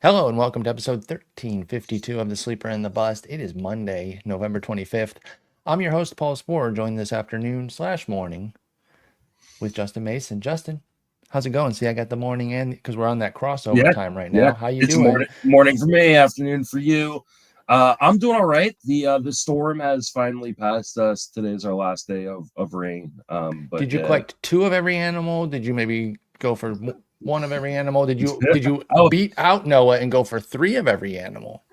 Hello and welcome to episode 1352 of The Sleeper and the Bust. It is Monday, November 25th. I'm your host, Paul Sporer, joined this afternoon/morning with Justin Mason. Justin, how's it going? See, I got the morning in because we're on that crossover Yeah, time right yeah. now. How you It's doing? morning for me, afternoon for you. I'm doing all right. The storm has finally passed us. Today's our last day of rain. But Did you collect two of every animal? Did you maybe go for one of every animal? Did you I, beat out Noah and go for three of every animal?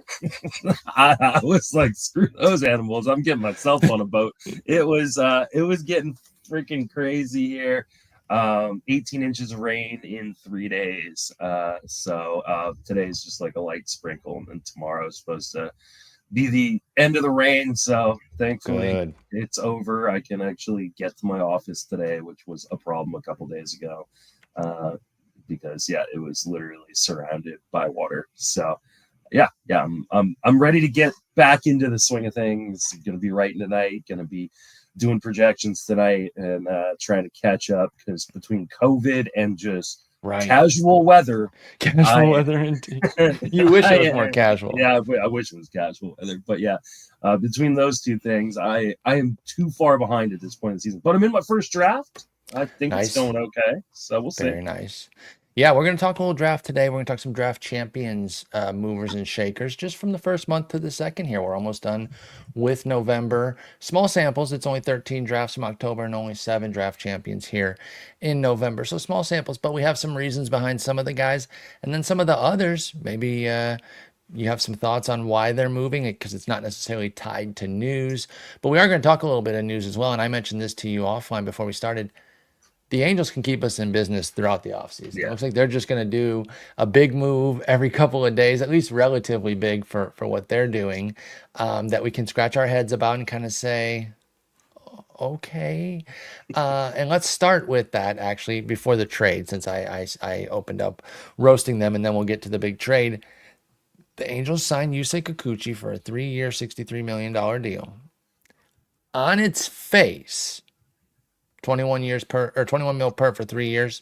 I was like, screw those animals. I'm getting myself on a boat. It was getting freaking crazy here. 18 inches of rain in 3 days. So today's just like a light sprinkle, and tomorrow is supposed to be the end of the rain. So thankfully Good. it's over. I can actually get to my office today, which was a problem a couple days ago. Uh, because yeah, it was literally surrounded by water. So yeah, I'm ready to get back into the swing of things. Going to be writing tonight. Going to be doing projections tonight and trying to catch up because between COVID and just Right. casual weather, Casual weather indeed. You wish it was more casual. Yeah, I wish it was casual weather, but yeah, between those two things, I am too far behind at this point in the season. But I'm in my first draft. I think it's Nice. going okay, so we'll see. Very nice. Yeah, we're going to talk a little draft today. We're going to talk some draft champions, movers and shakers, just from the first month to the second here. We're almost done with November. Small samples. It's only 13 drafts from October and only 7 draft champions here in November. So small samples, but we have some reasons behind some of the guys. And then some of the others, maybe you have some thoughts on why they're moving it because it's not necessarily tied to news. But we are going to talk a little bit of news as well. And I mentioned this to you offline before we started. The Angels can keep us in business throughout the offseason. It Yeah. looks like they're just going to do a big move every couple of days, at least relatively big for what they're doing, that we can scratch our heads about and kind of say, okay. And let's start with that actually before the trade, since I opened up roasting them, and then we'll get to the big trade. The Angels signed Yusei Kikuchi for a 3-year, $63 million deal. On its face, 21 years per or 21 mil per for 3 years.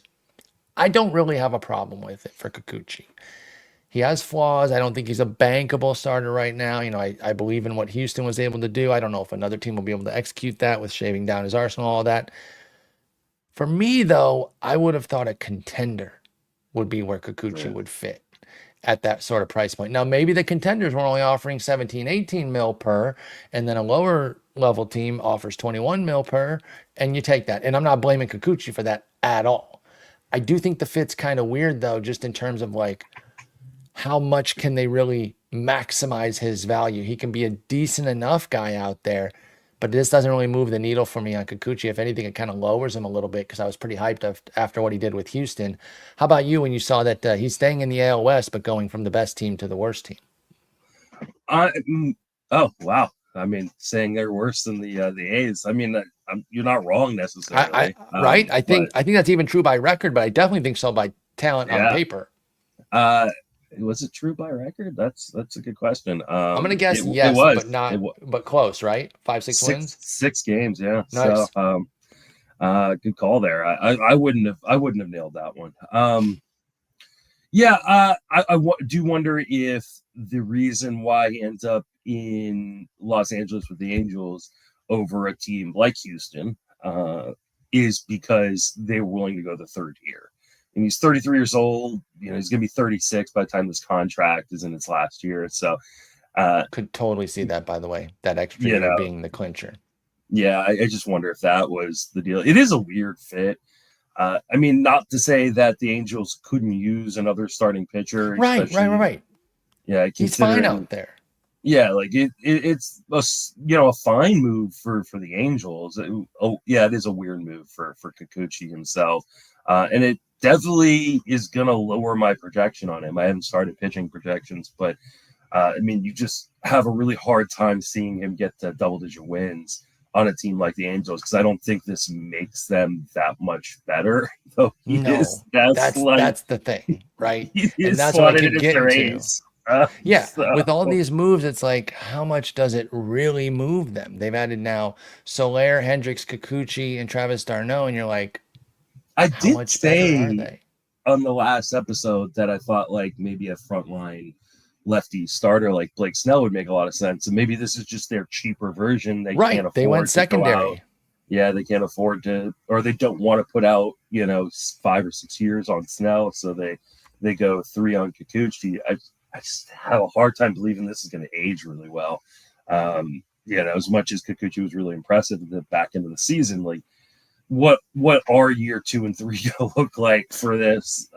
I don't really have a problem with it for Kikuchi. He has flaws. I don't think he's a bankable starter right now. I believe in what Houston was able to do. I don't know if another team will be able to execute that with shaving down his arsenal, all that. For me, though, I would have thought a contender would be where Kikuchi would fit at that sort of price point. Now, maybe the contenders were only offering 17, 18 mil per, and then a lower level team offers 21 mil per, and you take that. And I'm not blaming Kikuchi for that at all. I do think the fit's kind of weird, though, just in terms of like how much can they really maximize his value. He can be a decent enough guy out there, but this doesn't really move the needle for me on Kikuchi. If anything, it kind of lowers him a little bit because I was pretty hyped after what he did with Houston. How about you when you saw that he's staying in the AL West, but going from the best team to the worst team? Oh wow! I mean, saying they're worse than the A's. I mean, you're not wrong necessarily. Right? I think that's even true by record, but I definitely think so by talent on Yeah. paper. Was it true by record? That's a good question. I'm gonna guess it yes, was, but not, but close, right? 5-6 wins. 6 games, yeah. Nice. So, good call there. I wouldn't have nailed that one. Yeah. I do wonder if the reason why he ends up in Los Angeles with the Angels over a team like Houston is because they were willing to go the third year. And he's 33 years old. He's going to be 36 by the time this contract is in its last year. So, could totally see that. By the way, that extra year being the clincher. Yeah, I just wonder if that was the deal. It is a weird fit. I mean, not to say that the Angels couldn't use another starting pitcher. Right. Yeah, he's fine out there. Yeah, like it's a fine move for the Angels. It is a weird move for Kikuchi himself, and it definitely is gonna lower my projection on him. I haven't started pitching projections, but I mean, you just have a really hard time seeing him get to double-digit wins on a team like the Angels because I don't think this makes them that much better. Though that's the thing, right? And that's what I keep getting to. With all these moves, it's like, how much does it really move them? They've added now Soler, Hendricks, Kikuchi, and Travis d'Arnaud, and you're like, how much better are they? on the last episode that I thought like maybe a frontline lefty starter like Blake Snell would make a lot of sense, and maybe this is just their cheaper version. They can't Right. They went afford to go out. secondary. Yeah, they can't afford to, or they don't want to put out 5 or 6 years on Snell, so they go 3 on Kikuchi. I just have a hard time believing this is going to age really well. As much as Kikuchi was really impressive at the back end of the season, like what are year 2 and 3 going to look like for this?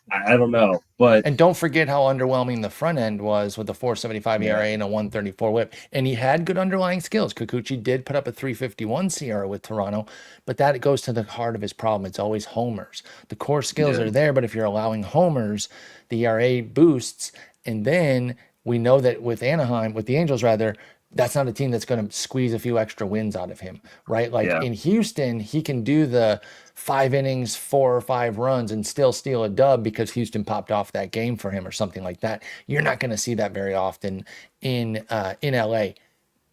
I don't know, but And don't forget how underwhelming the front end was with a 4.75 ERA and a 1.34 WHIP. And he had good underlying skills. Kikuchi did put up a 3.51 SIERA with Toronto, but that goes to the heart of his problem. It's always homers. The core skills are there, but if you're allowing homers, the ERA boosts. And then we know that with Anaheim, with the Angels rather, that's not a team that's going to squeeze a few extra wins out of him, right? Like in Houston, he can do the 5 innings, 4 or 5 runs and still steal a dub because Houston popped off that game for him or something like that. You're not going to see that very often in LA.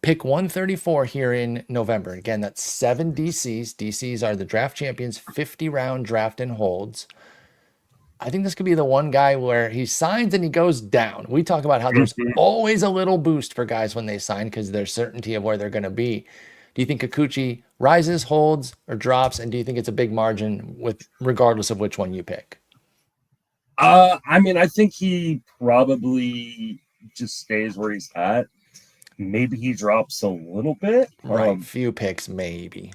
Pick 134 here in November. Again, that's 7 DCs. DCs are the draft champions, 50-round draft and holds. I think this could be the one guy where he signs and he goes down. We talk about how there's always a little boost for guys when they sign because there's certainty of where they're going to be. Do you think Kikuchi rises, holds, or drops? And do you think it's a big margin with regardless of which one you pick? I think he probably just stays where he's at. Maybe he drops a little bit. Right, few picks, maybe.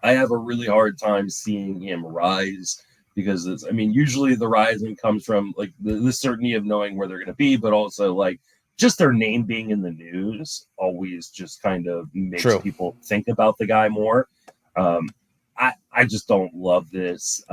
I have a really hard time seeing him rise because usually the rising comes from like the certainty of knowing where they're going to be, but also like just their name being in the news always just kind of makes people think about the guy more. I just don't love this.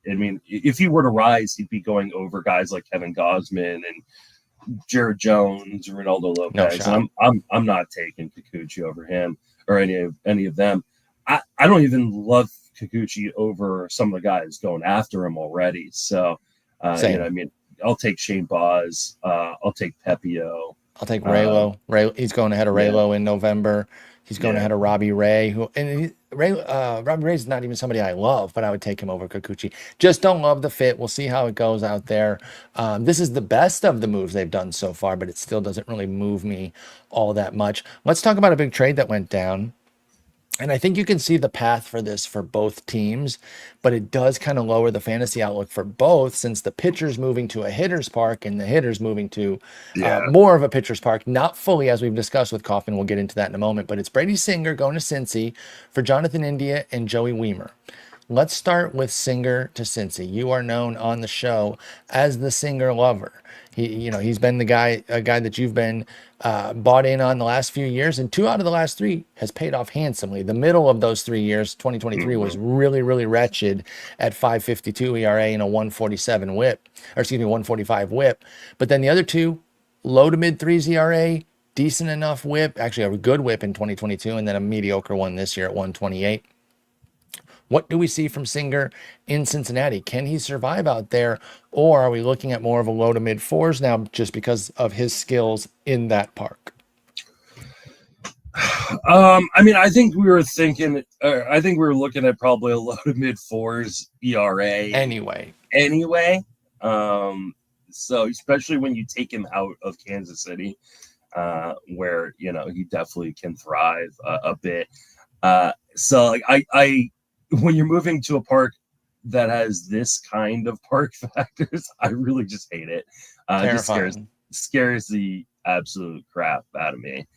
If he were to rise, he'd be going over guys like Kevin Gausman and Jared Jones, Ronaldo Lopez. And I'm not taking Kikuchi over him or any of them. I don't even love Kikuchi over some of the guys going after him already. So, I'll take Shane Baz. I'll take Pepio. I'll take Raylo. He's going ahead of Raylo in November. He's going ahead of Robbie Ray. Robbie Ray's not even somebody I love, but I would take him over Kikuchi. Just don't love the fit. We'll see how it goes out there. This is the best of the moves they've done so far, but it still doesn't really move me all that much. Let's talk about a big trade that went down. And I think you can see the path for this for both teams, but it does kind of lower the fantasy outlook for both since the pitcher's moving to a hitter's park and the hitter's moving to more of a pitcher's park, not fully as we've discussed with Kaufman. We'll get into that in a moment, but it's Brady Singer going to Cincy for Jonathan India and Joey Wiemer. Let's start with Singer to Cincy. You are known on the show as the Singer lover. He's been a guy that you've been bought in on the last few years, and 2 out of the last 3 has paid off handsomely. The middle of those 3 years, 2023, was really, really wretched at 5.52 ERA and a 1.47 WHIP, or excuse me, 1.45 WHIP. But then the other 2, low to mid 3s ERA, decent enough WHIP, actually a good WHIP in 2022, and then a mediocre one this year at 1.28. What do we see from Singer in Cincinnati? Can he survive out there, or are we looking at more of a low to mid 4s now just because of his skills in that park? I think we were thinking. I think we were looking at probably a low to mid 4s ERA. Anyway. So especially when you take him out of Kansas City, where he definitely can thrive a bit. So like when you're moving to a park that has this kind of park factors, I really just hate it. Just scares the absolute crap out of me.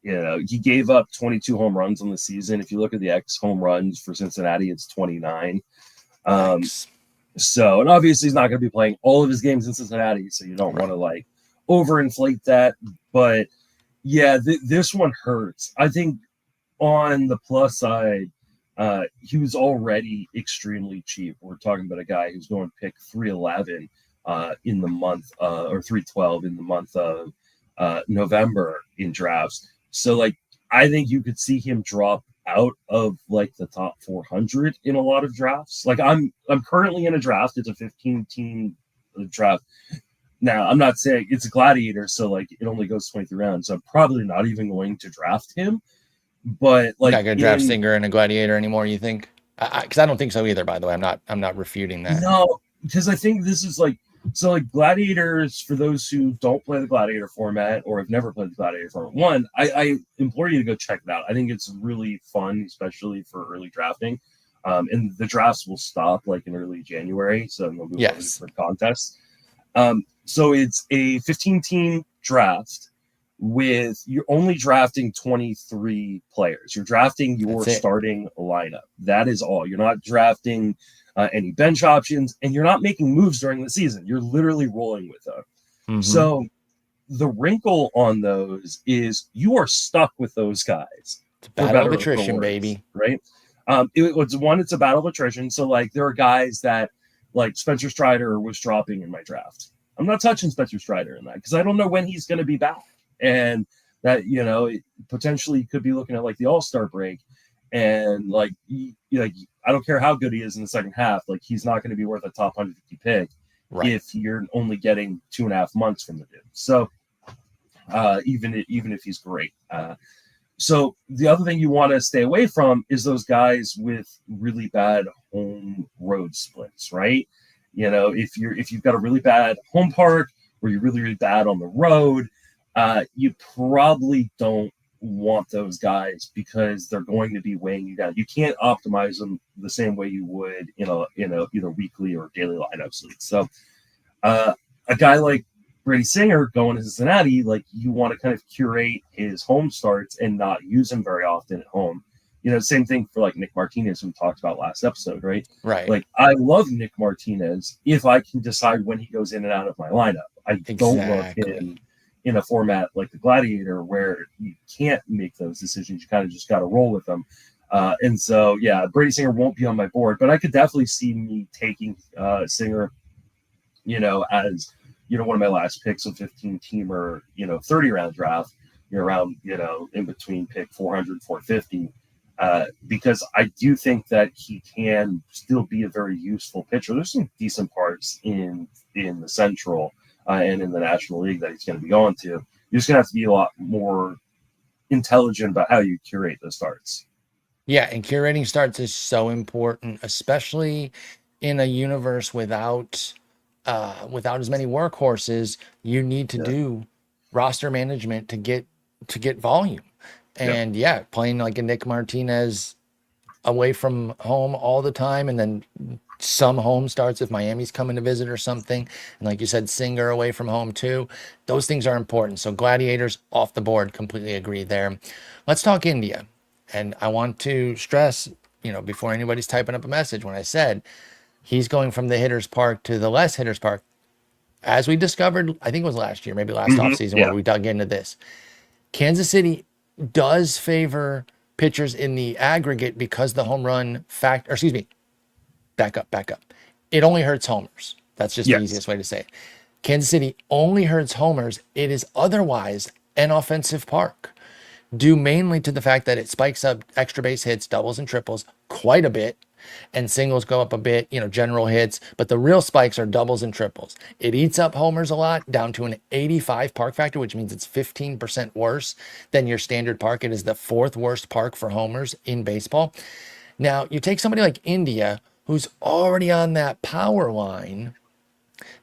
He gave up 22 home runs on the season. If you look at the X home runs for Cincinnati, it's 29. So, and obviously he's not going to be playing all of his games in Cincinnati, so you don't want to like overinflate that. But yeah, this one hurts. I think on the plus side, he was already extremely cheap. We're talking about a guy who's going to pick 311 in the month, or 312 in the month of November in drafts. So, like, I think you could see him drop out of like the top 400 in a lot of drafts. Like, I'm currently in a draft. It's a 15-team draft. Now, I'm not saying it's a gladiator, so like it only goes 23 rounds. So I'm probably not even going to draft him. But like, not gonna draft Singer and a gladiator anymore, you think? Because I don't think so either. By the way, I'm not refuting that. No, because I think this is like so like gladiators for those who don't play the gladiator format or have never played the gladiator format. One, I implore you to go check it out. I think it's really fun, especially for early drafting. And the drafts will stop like in early January, so they'll move on to Yes, different contests. So it's a 15 team draft with you're only drafting 23 players. You're drafting your that's it. starting lineup. That is all. You're not drafting any bench options, and you're not making moves during the season. You're literally rolling with them. Mm-hmm. So the wrinkle on those is you are stuck with those guys It's a for battle of better or for attrition, worse, baby. right? It's a battle of attrition. So like there are guys that like Spencer Strider was dropping in my draft. I'm not touching Spencer Strider in that because I don't know when he's going to be back, and that it potentially could be looking at like the All-Star break, and like I don't care how good he is in the second half, like he's not going to be worth a top 150 pick Right. if you're only getting 2.5 months from the dude. So even if he's great. So the other thing you want to stay away from is those guys with really bad home road splits, right? If you've got a really bad home park or you're really really bad on the road, you probably don't want those guys because they're going to be weighing you down. You can't optimize them the same way you would in a either weekly or daily lineups league. So a guy like Brady Singer going to Cincinnati, like you want to kind of curate his home starts and not use him very often at home. Same thing for like Nick Martinez, who we talked about last episode, right? Right. Like I love Nick Martinez if I can decide when he goes in and out of my lineup. I don't love Exactly. him in a format like the Gladiator where you can't make those decisions. You kind of just got to roll with them. And so, yeah, Brady Singer won't be on my board, but I could definitely see me taking Singer, as one of my last picks of 15 teamer, 30 round draft, around, in between pick 400, 450, because I do think that he can still be a very useful pitcher. There's some decent parts in the Central and in the National League that he's going to be going to. You're just going to have to be a lot more intelligent about how you curate the starts. Yeah, and curating starts is so important, especially in a universe without as many workhorses. You need to Yeah. do roster management to get volume. Yep. And yeah, playing like a Nick Martinez away from home all the time, and then some home starts if Miami's coming to visit or something. And like you said, Singer away from home too. Those things are important. So Gladiators off the board, completely agree there. Let's talk India. And I want to stress, before anybody's typing up a message, when I said he's going from the hitter's park to the less hitter's park, as we discovered, I think it was last year, maybe last Mm-hmm. offseason where Yeah. we dug into this. Kansas City does favor pitchers in the aggregate because the home run factor, excuse me, back up. It only hurts homers. That's just the Yes. easiest way to say it. Kansas City only hurts homers. It is otherwise an offensive park, due mainly to the fact that it spikes up extra base hits, doubles, and triples quite a bit, and singles go up a bit, general hits, but the real spikes are doubles and triples. It eats up homers a lot, down to an 85 park factor, which means it's 15% worse than your standard park. It is the fourth worst park for homers in baseball. Now, you take somebody like India, who's already on that power line,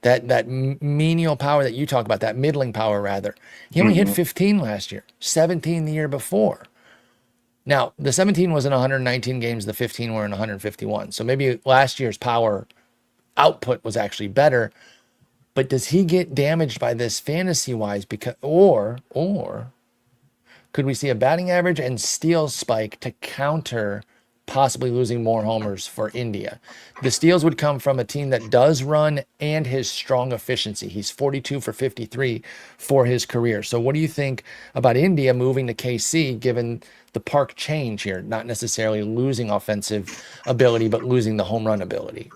that menial power that you talk about, that middling power rather. He only hit Mm-hmm. 15 last year, 17 the year before. Now, the 17 was in 119 games, the 15 were in 151. So maybe last year's power output was actually better. But does he get damaged by this fantasy wise? Because or could we see a batting average and steals spike to counter possibly losing more homers for India? The steals would come from a team that does run and his strong efficiency. He's 42 for 53 for his career. So what do you think about India moving to KC given the park change here? Not necessarily losing offensive ability, but losing the home run ability.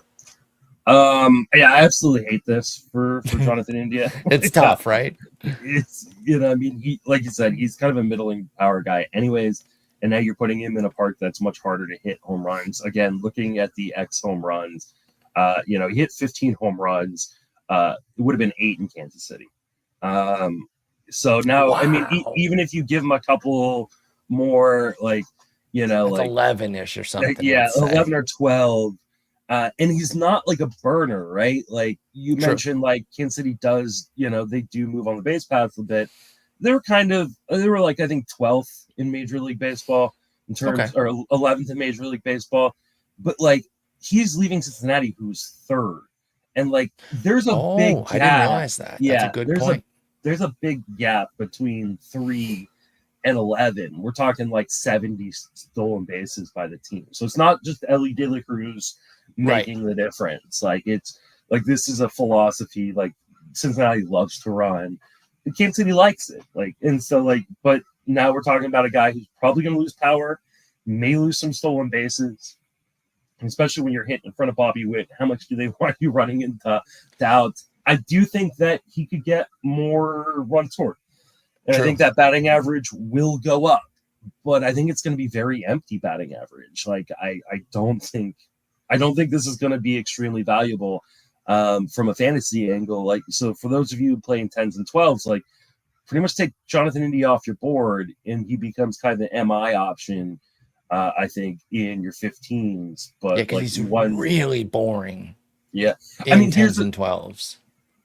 Yeah, I absolutely hate this for Jonathan India. It's Yeah, tough, right? it's I mean, he, like you said, he's kind of a middling power guy anyways, and now you're putting him in a park that's much harder to hit home runs. Again, looking at the X home runs, he hit 15 home runs. It would have been 8 in Kansas City. So now, I mean, Wow. even if you give him a couple more, like That's like 11-ish or something, yeah, let's 11 say. or 12. And he's not like a burner, right? Like you True. mentioned, like Kansas City does, they do move on the base paths a bit. They were like, I think 12th in Major League Baseball in Okay. terms, or 11th in Major League Baseball. But like he's leaving Cincinnati, who's third. And like there's a big Oh, I didn't gap. realize that. That's a Yeah, good point. there's a big gap between 3 and 11. We're talking like 70 stolen bases by the team. So it's not just Ellie De La Cruz Right. making the difference. Like it's like this is a philosophy like Cincinnati loves to run. Kansas City likes it. Like, and so like, but now we're talking about a guy who's probably going to lose power, may lose some stolen bases, especially when you're hitting in front of Bobby Witt. How much do they want you running into outs? I do think that he could get more runs scored. And I True. think that batting average will go up, but I think it's going to be very empty batting average. Like I don't think this is going to be extremely valuable from a fantasy angle. Like, so for those of you playing 10s and 12s, like pretty much take Jonathan India off your board and he becomes kind of the MI option, I think, in your 15s. Yeah, But because like he's one, really boring yeah. I in mean, 10s and 12s.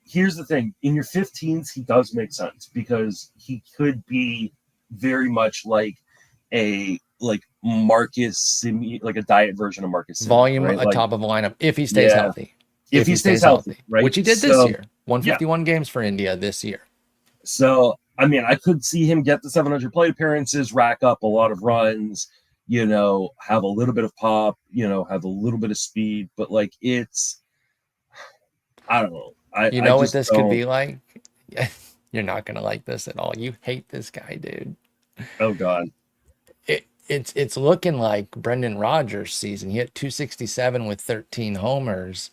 here's the thing. In your 15s, he does make sense because he could be very much like a like a diet version of Marcus Semien, Volume right? Like, atop of a lineup if he stays yeah, healthy. if If he he stays stays healthy, healthy, right? which he did this So year. yeah, 151 games for India this year. so I mean, I could see him get the 700 plate appearances, rack up a lot of runs, have a little bit of pop, have a little bit of speed, but like I don't know. You I know what just this could don't. be like? You're not going to like this at all. You hate this guy, dude. Oh God. It's looking like Brendan Rodgers' season. He hit 267 with 13 homers.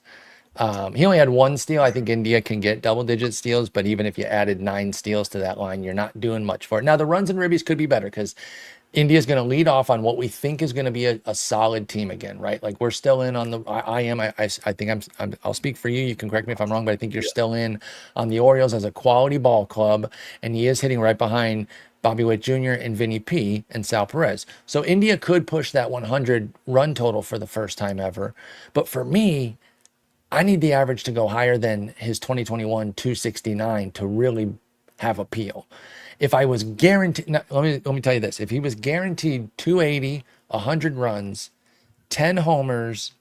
He only had one steal. I think India can get double-digit steals, but even if you added 9 steals to that line, you're not doing much for it. Now, the runs and ribbies could be better because India's going to lead off on what we think is going to be a solid team again, right? Like we're still in on the. I think I'll speak for you. You can correct me if I'm wrong, but I think you're still in on the Orioles as a quality ball club, and he is hitting right behind Bobby Witt Jr. and Vinny P and Sal Perez. So India could push that 100 run total for the first time ever, but for me, I need the average to go higher than his 2021 269 to really have appeal. If I was guaranteed, no, let me tell you this: if he was guaranteed 280, 100 runs, 10 homers,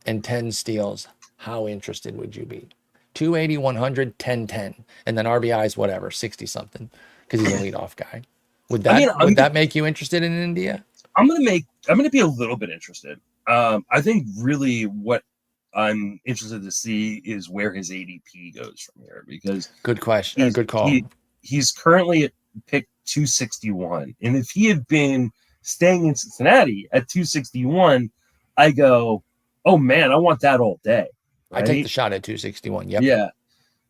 and 10 steals, how interested would you be? 280, 100, 10, 10, and then RBIs, whatever, 60 something, because he's a leadoff guy. Would I mean, that make you interested in India? I'm gonna be a little bit interested. I think really what I'm interested to see is where his ADP goes from here because Good question, or he's good call. he's currently at pick 261, and if he had been staying in Cincinnati at 261, I go, oh man, I want that all day, I take the right? shot at 261. Yep. Yeah.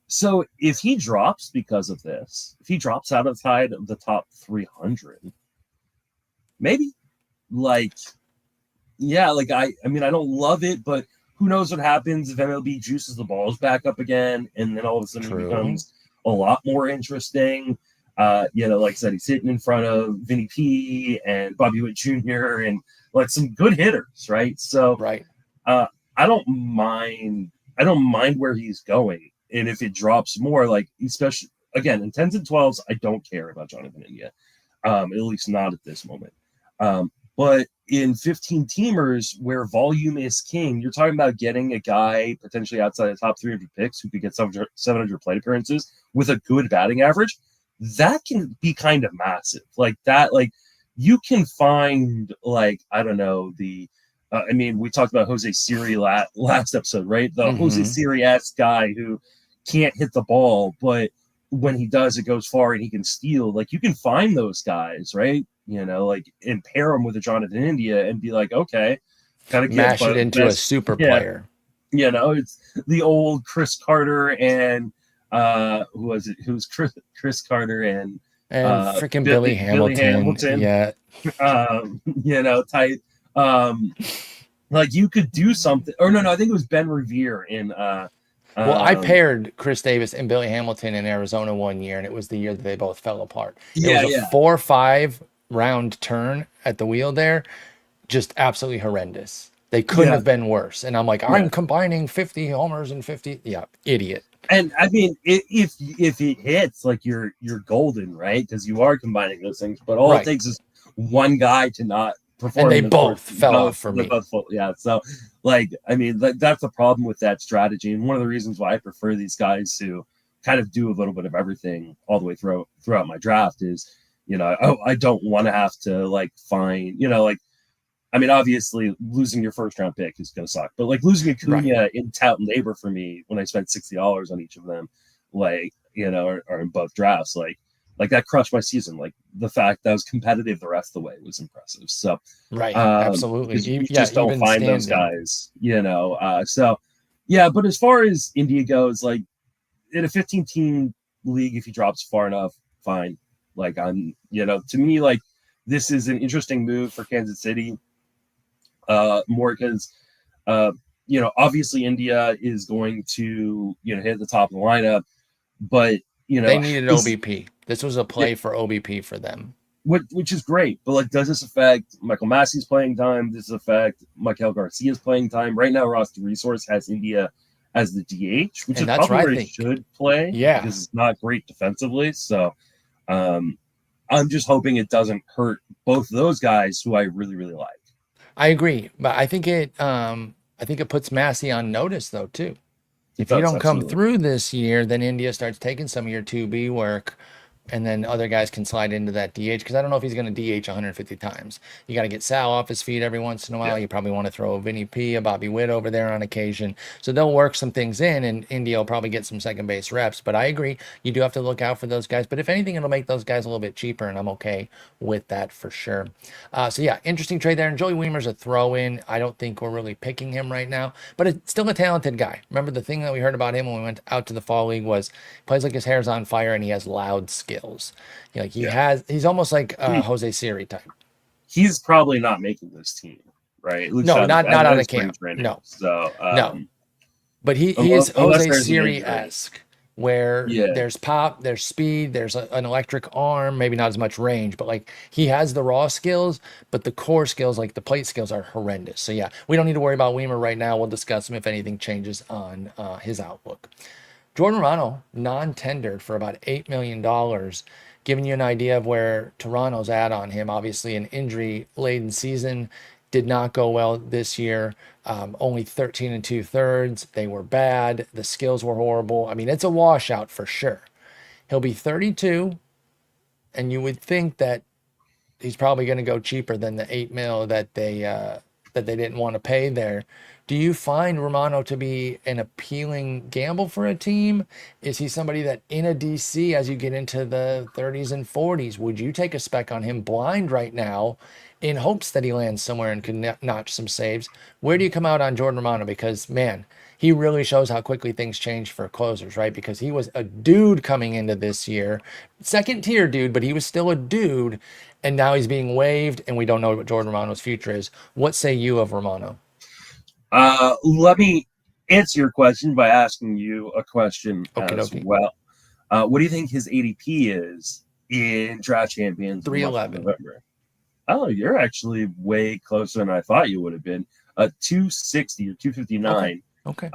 So if he drops because of this, if he drops outside of the top 300, maybe like yeah, like I mean I don't love it, but who knows what happens if MLB juices the balls back up again, and then all of a sudden he True. becomes a lot more interesting. Like I said, he's sitting in front of Vinny P and Bobby Witt Jr. and like some good hitters, right? So Right. uh, I don't mind. I don't mind where he's going, and if it drops more, like especially again in 10s and 12s, I don't care about Jonathan India, at least not at this moment. But in 15 teamers where volume is king, you're talking about getting a guy potentially outside the top 300 picks who could get 700 plate appearances with a good batting average. That can be kind of massive. Like that, like you can find like, I don't know, I mean, we talked about Jose Siri last episode, right? The Jose Mm-hmm. Siri-esque guy who can't hit the ball, but when he does, it goes far and he can steal. Like you can find those guys, right? Like and pair them with a Jonathan India and be like, okay, kind of get Mash it into a best, super yeah. player. It's the old Chris Carter and who was it? Who's Chris Carter and freaking Billy Hamilton. Yeah. Type. Like you could do something, or no, I think it was Ben Revere in. Well, I paired Chris Davis and Billy Hamilton in Arizona one year, and it was the year that they both fell apart. It was a Yeah. 4-5 round turn at the wheel there, just absolutely horrendous. They couldn't Yeah, have been worse. And I'm like, yeah. I'm combining 50 homers and 50. Yeah, idiot. And I mean, if it hits, like you're golden, right? Because you are combining those things. But all it Right. takes is one guy to not And perform they in the first. both fell off for They me. both fall, yeah. So, like, I mean, that's the problem with that strategy, and one of the reasons why I prefer these guys who kind of do a little bit of everything all the way throughout my draft is, I don't want to have to like find, like I mean, obviously, losing your first round pick is going to suck, but like losing Right. Acuna in tout and labor for me when I spent $60 on each of them, like or in both drafts, like that crushed my season. Like the fact that I was competitive the rest of the way was impressive. So, Right. Absolutely. because you Yeah, just don't even find those standing. guys, So, yeah, but as far as India goes, like in a 15-team league, if he drops far enough, fine. Like to me, like this is an interesting move for Kansas City more because obviously India is going to hit the top of the lineup, but They needed is OBP. This was a yeah, play for OBP for them. which is great, but like, does this affect Michael Massey's playing time? Does this affect Michael Garcia's playing time? Right now, Roster Resource has India as the DH, which And is that's probably where I where he think, should play yeah, because it's not great defensively. So um, I'm just hoping it doesn't hurt both of those guys who I really, really like. I agree. But I think it puts Massey on notice though too. It If you does, don't come absolutely. through this year, then India starts taking some of your 2B work, and then other guys can slide into that DH because I don't know if he's going to DH 150 times. You got to get Sal off his feet every once in a Yeah. while. You probably want to throw a Vinny P, a Bobby Witt over there on occasion. So they'll work some things in, and India will probably get some second base reps. But I agree, you do have to look out for those guys. But if anything, it'll make those guys a little bit cheaper, and I'm okay with that for sure. So yeah, interesting trade there. And Joey Wiemer's a throw-in. I don't think we're really picking him right now, but it's still a talented guy. Remember the thing that we heard about him when we went out to the fall league was plays like his hair's on fire and he has loud skills. Like Yeah. he's almost like He, Jose Siri type. he's probably not making this team, right? At least No, not out out of of spring camp. training. No, So, no. But he is unless Jose there's an Siri injury. esque, where Yeah. there's pop, there's speed, there's an electric arm, maybe not as much range, but like he has the raw skills, but the core skills, like the plate skills, are horrendous. So yeah, we don't need to worry about Wiemer right now. We'll discuss him if anything changes on his outlook. Jordan Romano non-tendered for about $8 million, giving you an idea of where Toronto's at on him. Obviously, an injury-laden season did not go well this year. Only 13 and 2/3. They were bad. The skills were horrible. I mean, it's a washout for sure. He'll be 32, and you would think that he's probably going to go cheaper than the 8 mil that they didn't want to pay there. Do you find Romano to be an appealing gamble for a team? Is he somebody that in a DC, as you get into the 30s and 40s, would you take a spec on him blind right now in hopes that he lands somewhere and can notch some saves? Where do you come out on Jordan Romano? Because, man, he really shows how quickly things change for closers, right? Because he was a dude coming into this year, second tier dude, but he was still a dude. And now he's being waived, and we don't know what Jordan Romano's future is. What say you of Romano? Let me answer your question by asking you a question Okie as dokie. well. What do you think his ADP is in Draft Champions in the month of 311. November? Oh, you're actually way closer than I thought you would have been. 260 or Okay. 259. Okay.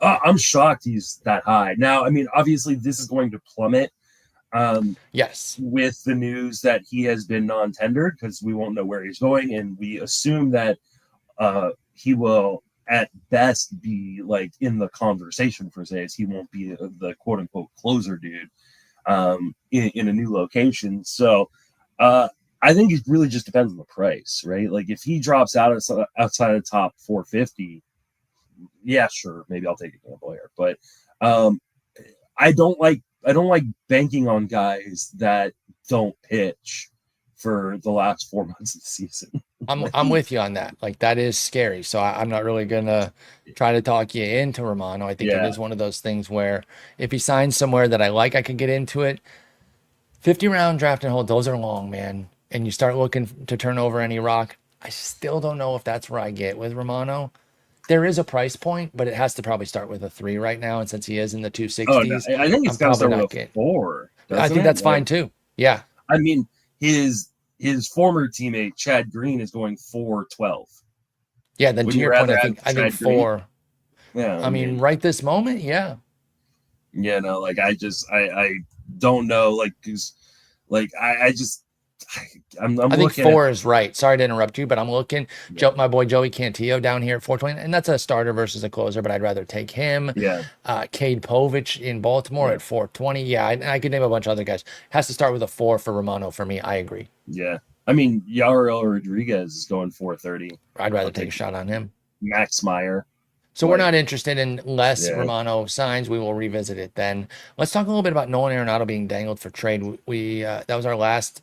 I'm shocked he's that high. Now, I mean, obviously, this is going to plummet Yes. with the news that he has been non-tendered because we won't know where he's going, and we assume that he will at best be like in the conversation for saves. He won't be the quote unquote closer dude in a new location. So I think it really just depends on the price, right? Like if he drops out outside of the top 450, yeah, sure, maybe I'll take a gamble here. But um, I don't like banking on guys that don't pitch for the last 4 months of the season. I'm with you on that. Like that is scary. So I'm not really gonna try to talk you into Romano. I think it Yeah. is one of those things where if he signs somewhere that I like, I could get into it. 50-round draft and hold, those are long, man. And you start looking to turn over any rock. I still don't know if that's where I get with Romano. There is a price point, but it has to probably start with a 3 right now. And since he is in the Oh no, 260s, I think it's I'm got to probably start with not a getting. four, I doesn't think it? that's Like, fine too. Yeah. I mean, his his former teammate Chad Green is going 4.12. Yeah, then to Wouldn't you your point, rather I have think Chad Green? 4. Yeah, I mean, right this moment, yeah. like I don't know, like, cause like I just I'm I think looking at 4 is right. Sorry to interrupt you, but I'm looking. yeah, My boy Joey Cantillo down here at 420, and that's a starter versus a closer, but I'd rather take him. yeah, Cade Povich in Baltimore yeah, at 420. Yeah, I could name a bunch of other guys. Has to start with a 4 for Romano for me. I agree. yeah. I mean, Yair Rodriguez is going 4.30. I'd rather I'll take a take shot on him. Max Meyer. So we're Like, not interested in less yeah, Romano signs. We will revisit it then. Let's talk a little bit about Nolan Arenado being dangled for trade. We that was our last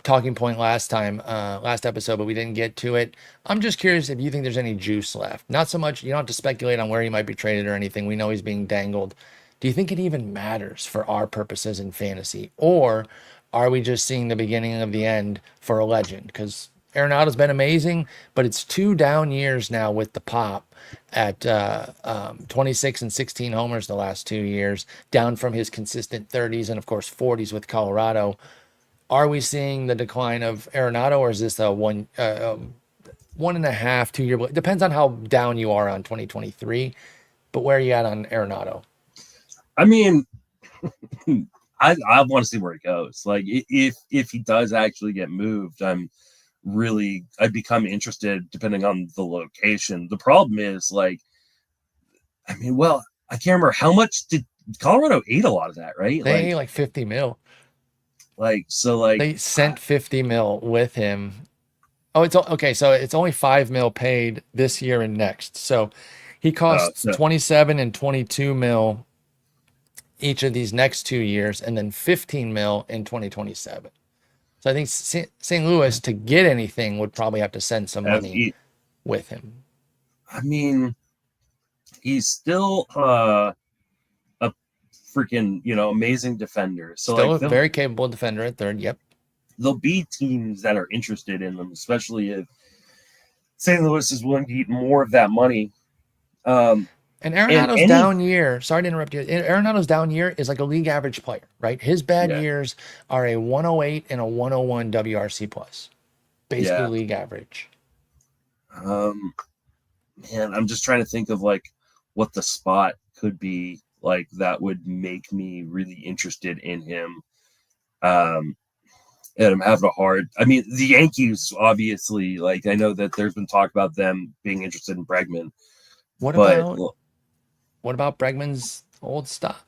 talking point last time, last episode, but we didn't get to it. I'm just curious if you think there's any juice left. Not so much, you don't have to speculate on where he might be traded or anything. We know he's being dangled. Do you think it even matters for our purposes in fantasy? Or are we just seeing the beginning of the end for a legend? Because Arenado's been amazing, but it's 2 down years now with the pop at 26 and 16 homers the last 2 years, down from his consistent 30s and, of course, 40s with Colorado. Are we seeing the decline of Arenado, or is this a 1.5, 2 year? Depends on how down you are on 2023. But where are you at on Arenado? I mean, I want to see where it goes. Like, if he does actually get moved, I'd become interested depending on the location. The problem is, like, I mean, well, I can't remember how much did Colorado ate a lot of that, right? They ate like 50 mil. Like, They sent 50 mil with him. Oh, it's okay. So it's only 5 mil paid this year and next. So he costs so 27 and 22 mil each of these next 2 years, and then 15 mil in 2027. So I think St. Louis, to get anything, would probably have to send some money with him. I mean, he's still a freaking amazing defender. So Still like a very capable defender at third. Yep. there'll be teams that are interested in them, especially if St. Louis is willing to eat more of that money. And And Arenado's down year, sorry to interrupt you. Arenado's down year is like a league average player, right? His bad yeah, years are a 108 and a 101 WRC plus, basically yeah. league average. Man, I'm just trying to think of like what the spot could be like that would make me really interested in him. And I'm having a hard. I mean, the Yankees obviously. Like, I know that there's been talk about them being interested in Bregman, What but about Bregman's old spot?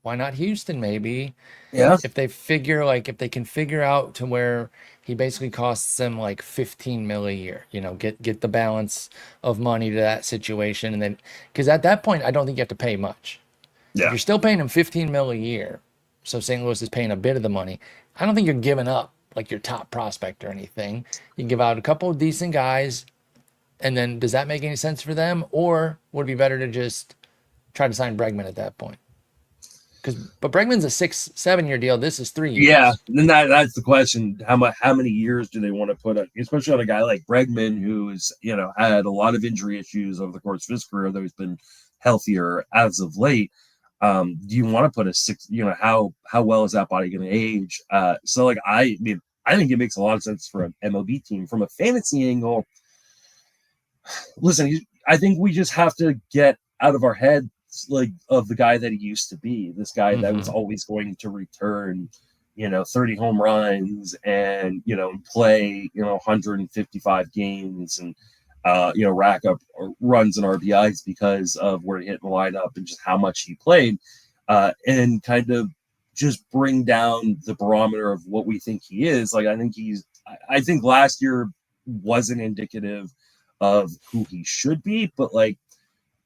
Why not Houston? Maybe yeah, if they can figure out to where he basically costs them like 15 mil a year, get the balance of money to that situation. And then, because at that point, I don't think you have to pay much. If yeah, you're still paying him 15 mil a year, so St. Louis is paying a bit of the money, I don't think you're giving up like your top prospect or anything. You can give out a couple of decent guys, and then does that make any sense for them? Or would it be better to just try to sign Bregman at that point? But Bregman's a 6-7 year deal. This is 3 years. yeah. Then that's the question: how many years do they want to put, especially on a guy like Bregman, who is had a lot of injury issues over the course of his career, though he's been healthier as of late. Do you want to put a 6? How well is that body going to age? So like I mean, I think it makes a lot of sense for an MLB team. From a fantasy angle, listen, I think we just have to get out of our heads like of the guy that he used to be. This guy that was always going to return 30 home runs and play 155 games and rack up runs and RBIs because of where he hit in the lineup and just how much he played, and kind of just bring down the barometer of what we think he is. Like, I think last year wasn't indicative of who he should be, but like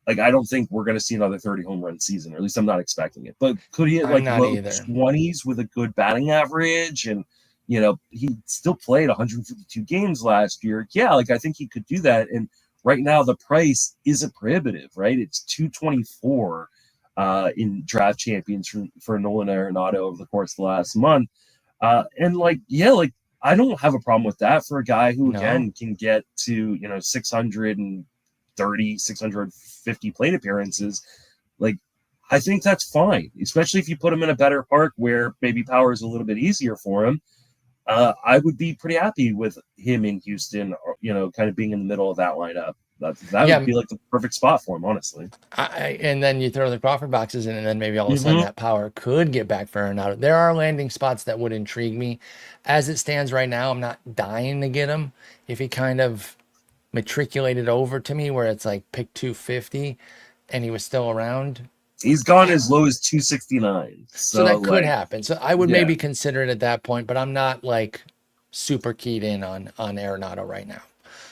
I don't think we're going to see another 30 home run season, or at least I'm not expecting it. But could he hit like low 20s with a good batting average? And he still played 152 games last year. Yeah, like I think he could do that. And right now the price isn't prohibitive, right? It's $224 in draft champions for Nolan Arenado over the course of the last month. And like I don't have a problem with that for a guy who again can get to 650 plate appearances. Like, I think that's fine, especially if you put him in a better park where maybe power is a little bit easier for him. I would be pretty happy with him in Houston, or, kind of being in the middle of that lineup. That would Yeah, be like the perfect spot for him, honestly. and then you throw the Crawford boxes in, and then maybe all of a sudden Hmm. that power could get back for Arenado. There are landing spots that would intrigue me. As it stands right now, I'm not dying to get him. If he kind of matriculated over to me where it's like pick 250 and he was still around, He's gone as low as 269. so So that could like, happen. So I would yeah. maybe consider it at that point, but I'm not like super keyed in on Arenado right now.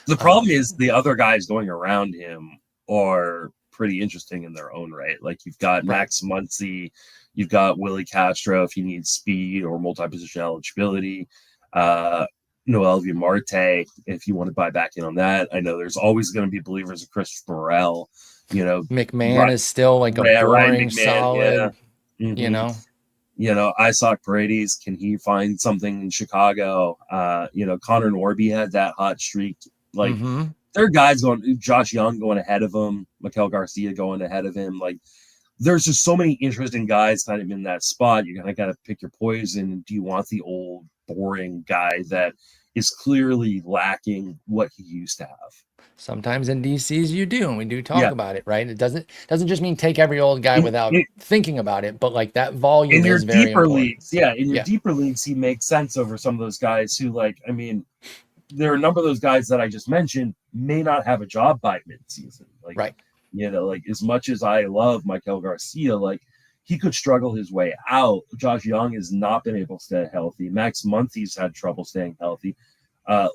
The problem is the other guys going around him are pretty interesting in their own right. Like you've got Right. Max Muncy, you've got Willie Castro if you need speed or multi-position eligibility. Noel Marte, if you want to buy back in on that. I know there's always going to be believers of Christopher Morel. McMahon Right, is still like a Ryan boring, McMahon, yeah. solid, you Hmm. know. Isaac Brady's, can he find something in Chicago? Connor Norby had that hot streak. Like, Mm-hmm. there are guys going, Josh Young going ahead of him, Mikel Garcia going ahead of him. Like, there's just so many interesting guys kind of in that spot. You kind of got to pick your poison. Do you want the old, boring guy that is clearly lacking what he used to have? Sometimes in DCs you do, and we do talk Yeah. about it, right? It doesn't just mean take every old guy In, without in, thinking about it, but like that in volume your is very deeper important. leagues, yeah, in your Yeah, deeper leagues, he makes sense over some of those guys who, like, I mean, there are a number of those guys that I just mentioned may not have a job by mid-season. Like, right. like as much as I love Mikel Garcia, like he could struggle his way out. Josh Young has not been able to stay healthy. Max Muncy's had trouble staying healthy.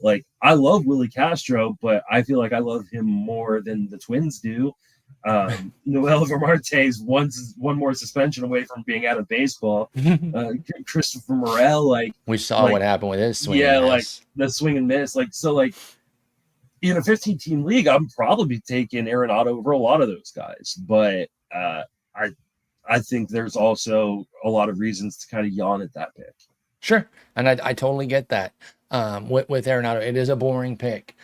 Like I love Willie Castro, but I feel like I love him more than the Twins do. Noel Marte's one more suspension away from being out of baseball. Christopher Morel, We saw like what happened with his swing and yeah, like miss. the swing and miss, like in a 15-team league, I'm probably taking Arenado over a lot of those guys, but I I think there's also a lot of reasons to kind of yawn at that pick. Sure, and I totally get that. With Arenado, it is a boring pick.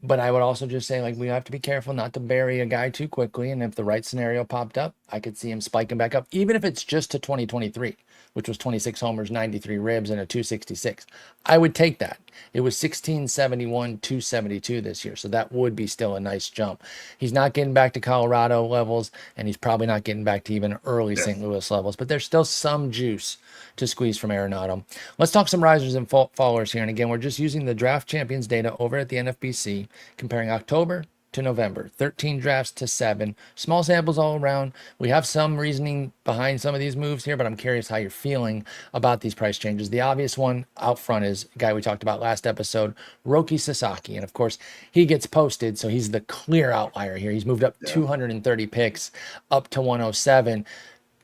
But I would also just say, like, we have to be careful not to bury a guy too quickly. And if the right scenario popped up, I could see him spiking back up, even if it's just to 2023, which was 26 homers, 93 ribs, and a 266. I would take that. It was 1671, 272 this year. So that would be still a nice jump. He's not getting back to Colorado levels, and he's probably not getting back to even early Yeah. St. Louis levels, but there's still some juice to squeeze from Arenado. Let's talk some risers and fallers here. And again, we're just using the draft champions data over at the NFBC, comparing October to November, 13 drafts to 7. Small samples all around. We have some reasoning behind some of these moves here, but I'm curious how you're feeling about these price changes. The obvious one out front is a guy we talked about last episode, Roki Sasaki. And of course, he gets posted, so he's the clear outlier here. He's moved up 230 picks up to 107.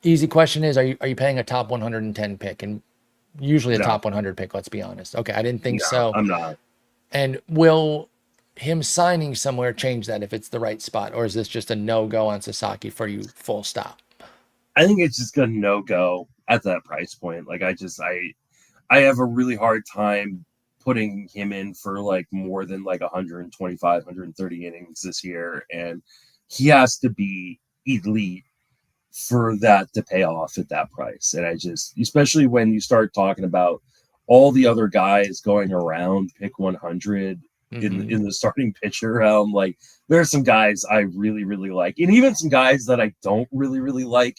Easy question is, are you paying a top 110 pick? And usually a No, top 100 pick, let's be honest. Okay, I didn't think no, so. I'm not. And will him signing somewhere change that if it's the right spot? Or is this just a no-go on Sasaki for you, full stop? I think it's just gonna no go at that price point. Like I have a really hard time putting him in for like more than like 125, 130 innings this year, and he has to be elite for that to pay off at that price. And I just, especially when you start talking about all the other guys going around pick 100 in the starting pitcher realm, like there's some guys I really really like, and even some guys that I don't really really like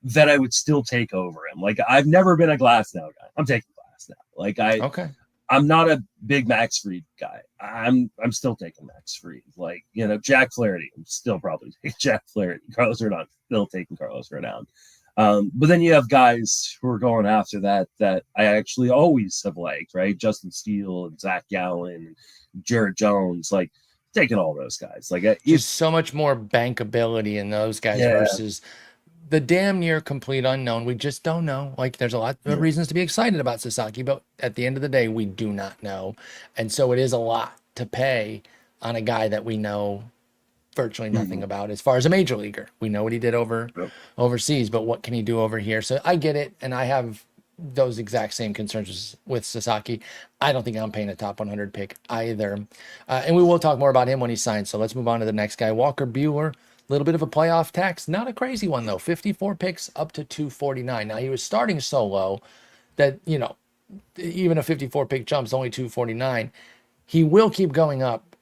that I would still take over him. Like I've never been a Glass now guy. I'm taking Glass now. Like Okay. I'm not a big Max Fried guy. I'm still taking Max Fried. Like, Jack Flaherty. I'm still probably taking Jack Flaherty. Carlos Rodon, still taking Carlos Rodon. But then you have guys who are going after that I actually always have liked, right? Justin Steele and Zach Gallen, Jared Jones, like taking all those guys. Like Just so much more bankability in those guys versus the damn near complete unknown. We just don't know. Like there's a lot of reasons to be excited about Sasaki, but at the end of the day, we do not know. And so it is a lot to pay on a guy that we know virtually nothing about as far as a major leaguer. We know what he did overseas, but what can he do over here? So I get it. And I have those exact same concerns with Sasaki. I don't think I'm paying a top 100 pick either. And we will talk more about him when he signs. So let's move on to the next guy, Walker Buehler. A little bit of a playoff tax. Not a crazy one, though. 54 picks up to 249. Now, he was starting so low that, even a 54 pick jump's only 249. He will keep going up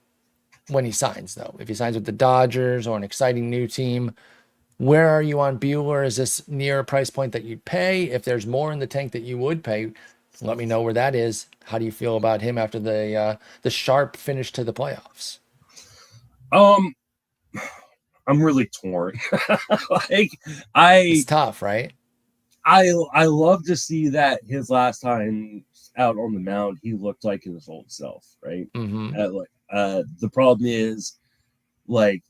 when he signs, though. If he signs with the Dodgers or an exciting new team, where are you on Buehler? Is this near a price point that you'd pay? If there's more in the tank that you would pay, let me know where that is. How do you feel about him after the sharp finish to the playoffs? Um, I'm really torn. Like It's tough, right? I love to see that his last time out on the mound, he looked like his old self, right? Mm-hmm. The problem is, like,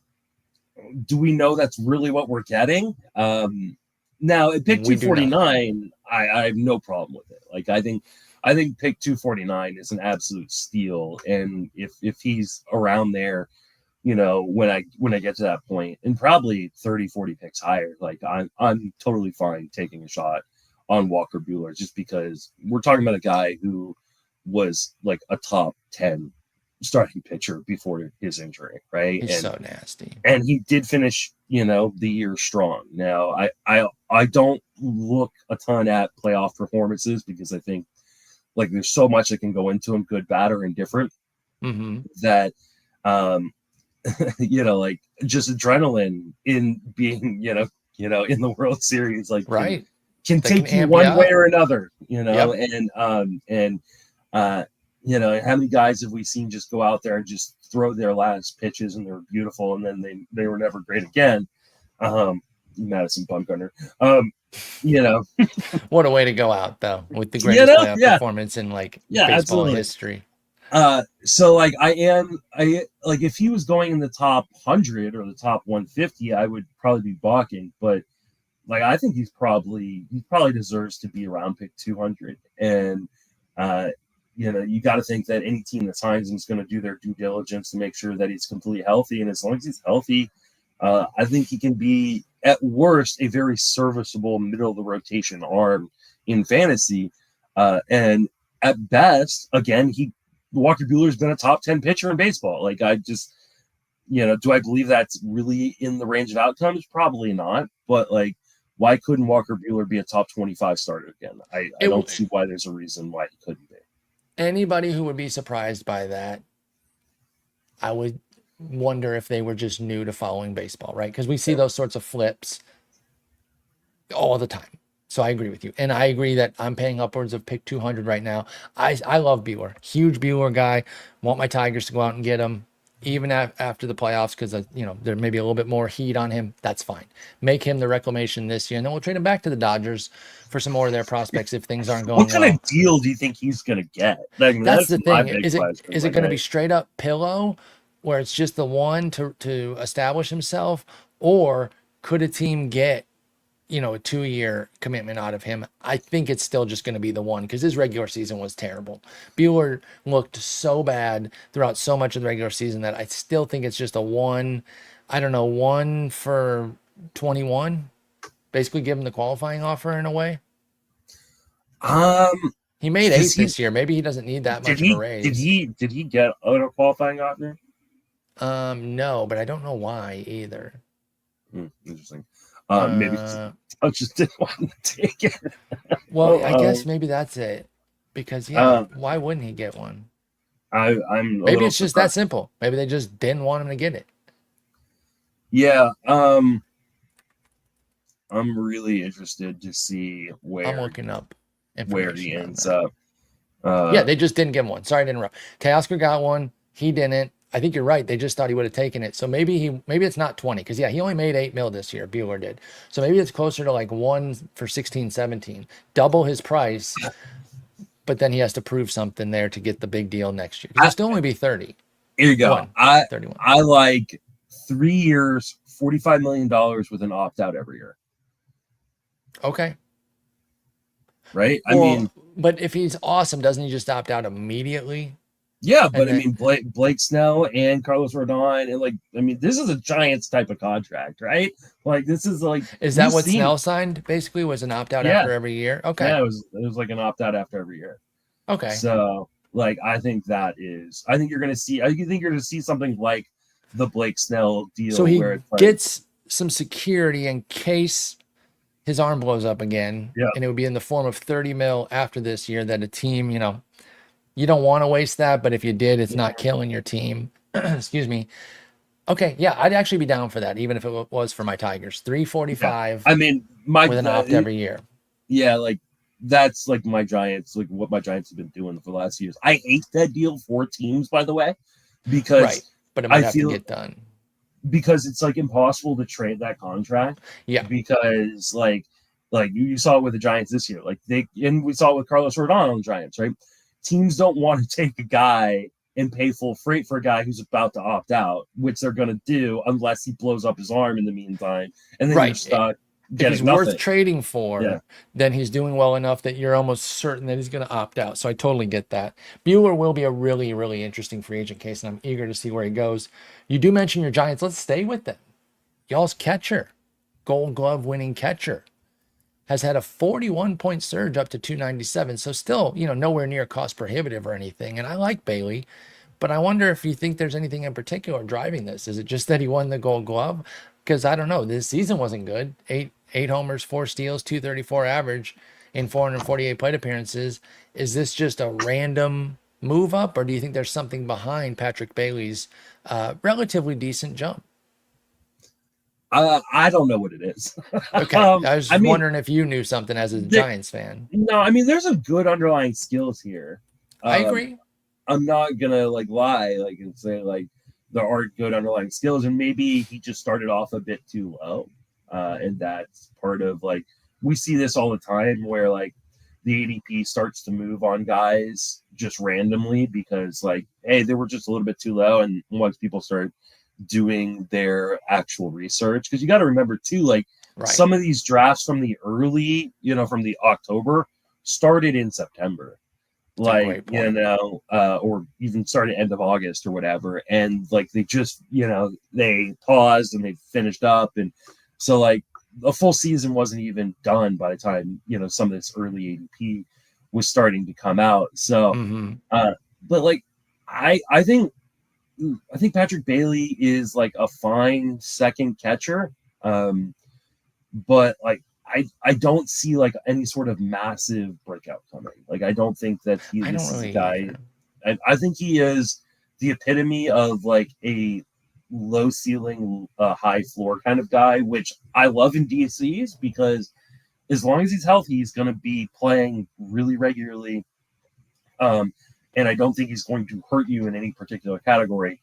do we know that's really what we're getting? Now at pick We do not. 249, I have no problem with it. Like, I think pick 249 is an absolute steal, and if he's around there, when I get to that point, and probably 30-40 picks higher, like I'm totally fine taking a shot on Walker Buehler, just because we're talking about a guy who was like a top 10 starting pitcher before his injury, right? He's so nasty. And he did finish, the year strong. Now, I don't look a ton at playoff performances, because I think, like, there's so much that can go into them, good, bad, or indifferent, that like, just adrenaline in being, in the World Series, like, Right. can That take can you amp one you way up. or another, Yep. and how many guys have we seen just go out there and just throw their last pitches, and they're beautiful, and then they were never great again. Madison Bumgarner. What a way to go out, though, with the greatest playoff Yeah, performance in like yeah, baseball absolutely. history. So, like, I like, if he was going in the top 100 or the top 150, I would probably be balking, but like, I think he probably deserves to be around pick 200. And you got to think that any team that signs him is going to do their due diligence to make sure that he's completely healthy, and as long as he's healthy, I think he can be, at worst, a very serviceable middle of the rotation arm in fantasy, and at best, again, Walker Buehler's been a top 10 pitcher in baseball. Like, I just, do I believe that's really in the range of outcomes? Probably not. But, like, why couldn't Walker Buehler be a top 25 starter again? I don't see why there's a reason why he couldn't be. Anybody who would be surprised by that, I would wonder if they were just new to following baseball, right? Because we see those sorts of flips all the time. So I agree with you. And I agree that I'm paying upwards of pick 200 right now. I love Buehler. Huge Buehler guy. Want my Tigers to go out and get him, even after the playoffs, because, there may be a little bit more heat on him. That's fine. Make him the reclamation this year, and then we'll trade him back to the Dodgers for some more of their prospects if things aren't going What kind well. of deal do you think he's going to get? I mean, That's the my thing. big Is it question. going to be straight up pillow, where it's just the one to establish himself, or could a team get a 2-year commitment out of him? I think it's still just going to be the one, because his regular season was terrible. Buehler looked so bad throughout so much of the regular season that I still think it's just a one. I don't know, 1 for 21. Basically, give him the qualifying offer in a way. He made 8 this year. Maybe he doesn't need that much of a raise. Did he get a qualifying offer? No, but I don't know why either. Interesting. Maybe I just didn't want to take it. Well, I guess maybe that's it. Because why wouldn't he get one? Maybe it's just that simple. Maybe they just didn't want him to get it. Yeah. I'm really interested to see where I'm looking up where he ends up. Yeah, they just didn't give him one. Sorry to interrupt. Teoscar got one. He didn't. I think you're right. They just thought he would have taken it. So maybe it's not 20, because he only made $8 million this year. Buehler did. So maybe it's closer to like 1 for 16, 17, double his price. But then he has to prove something there to get the big deal next year. He'll still only be 30. Here you go. 31. I like 3 years, $45 million with an opt out every year. Okay. Right. But if he's awesome, doesn't he just opt out immediately? Yeah, but Blake Snell and Carlos Rodon, and this is a Giants type of contract, right? Like, this is like, is that what Snell signed? Basically, was an opt out after every year. Okay. Yeah, it was like an opt out after every year. Okay. So, like, I think you're gonna see something like the Blake Snell deal, so he where it's gets some security in case his arm blows up again, Yeah. and it would be in the form of 30 mil after this year that a team, you don't want to waste that, but if you did, it's not killing your team. Excuse me. Okay, yeah, I'd actually be down for that, even if it was for my Tigers. Yeah. 345 I mean, with an opt every year. yeah, like that's like my Giants, like what my Giants have been doing for the last years. I hate that deal for teams, by the way, Right, because but it might I have to feel get done. because it's like impossible to trade that contract Yeah, because like you saw it with the Giants this year. Like and we saw it with Carlos Rodon on the Giants, right? Teams don't want to take a guy and pay full freight for a guy who's about to opt out, which they're going to do unless he blows up his arm in the meantime, and then you're right. stuck If getting he's nothing. worth trading Yeah. for, then he's doing well enough that you're almost certain that he's going to opt out. So I totally get that. Buehler will be a really, really interesting free agent case, and I'm eager to see where he goes. You do mention your Giants. Let's stay with them. Y'all's catcher, Gold Glove winning catcher, has had a 41-point surge up to 297. So still, nowhere near cost prohibitive or anything. And I like Bailey, but I wonder if you think there's anything in particular driving this. Is it just that he won the Gold Glove? Because I don't know. This season wasn't good. Eight homers, 4 steals, 234 average in 448 plate appearances. Is this just a random move up, or do you think there's something behind Patrick Bailey's relatively decent jump? I don't know what it is. Okay, I was I mean, wondering if you knew something as a there, Giants fan. no, I mean, there's a good underlying skills here. I Um, agree. I'm not gonna like lie, like and say like there aren't good underlying skills, and maybe he just started off a bit too low, and that's part of like we see this all the time where like the ADP starts to move on guys just randomly because like hey they were just a little bit too low, and once people start doing their actual research because you got to remember too like Right. some of these drafts from the early from the October started in September That's a like great point. or even started end of August or whatever, and like they just they paused and they finished up, and so like a full season wasn't even done by the time some of this early ADP was starting to come out. So Mm-hmm. but like I think Patrick Bailey is like a fine second catcher, but like I don't see like any sort of massive breakout coming. Like I don't think that I don't this is a really guy. either. I think he is the epitome of like a low ceiling, high floor kind of guy, which I love in DCs because as long as he's healthy, he's going to be playing really regularly. And I don't think he's going to hurt you in any particular category.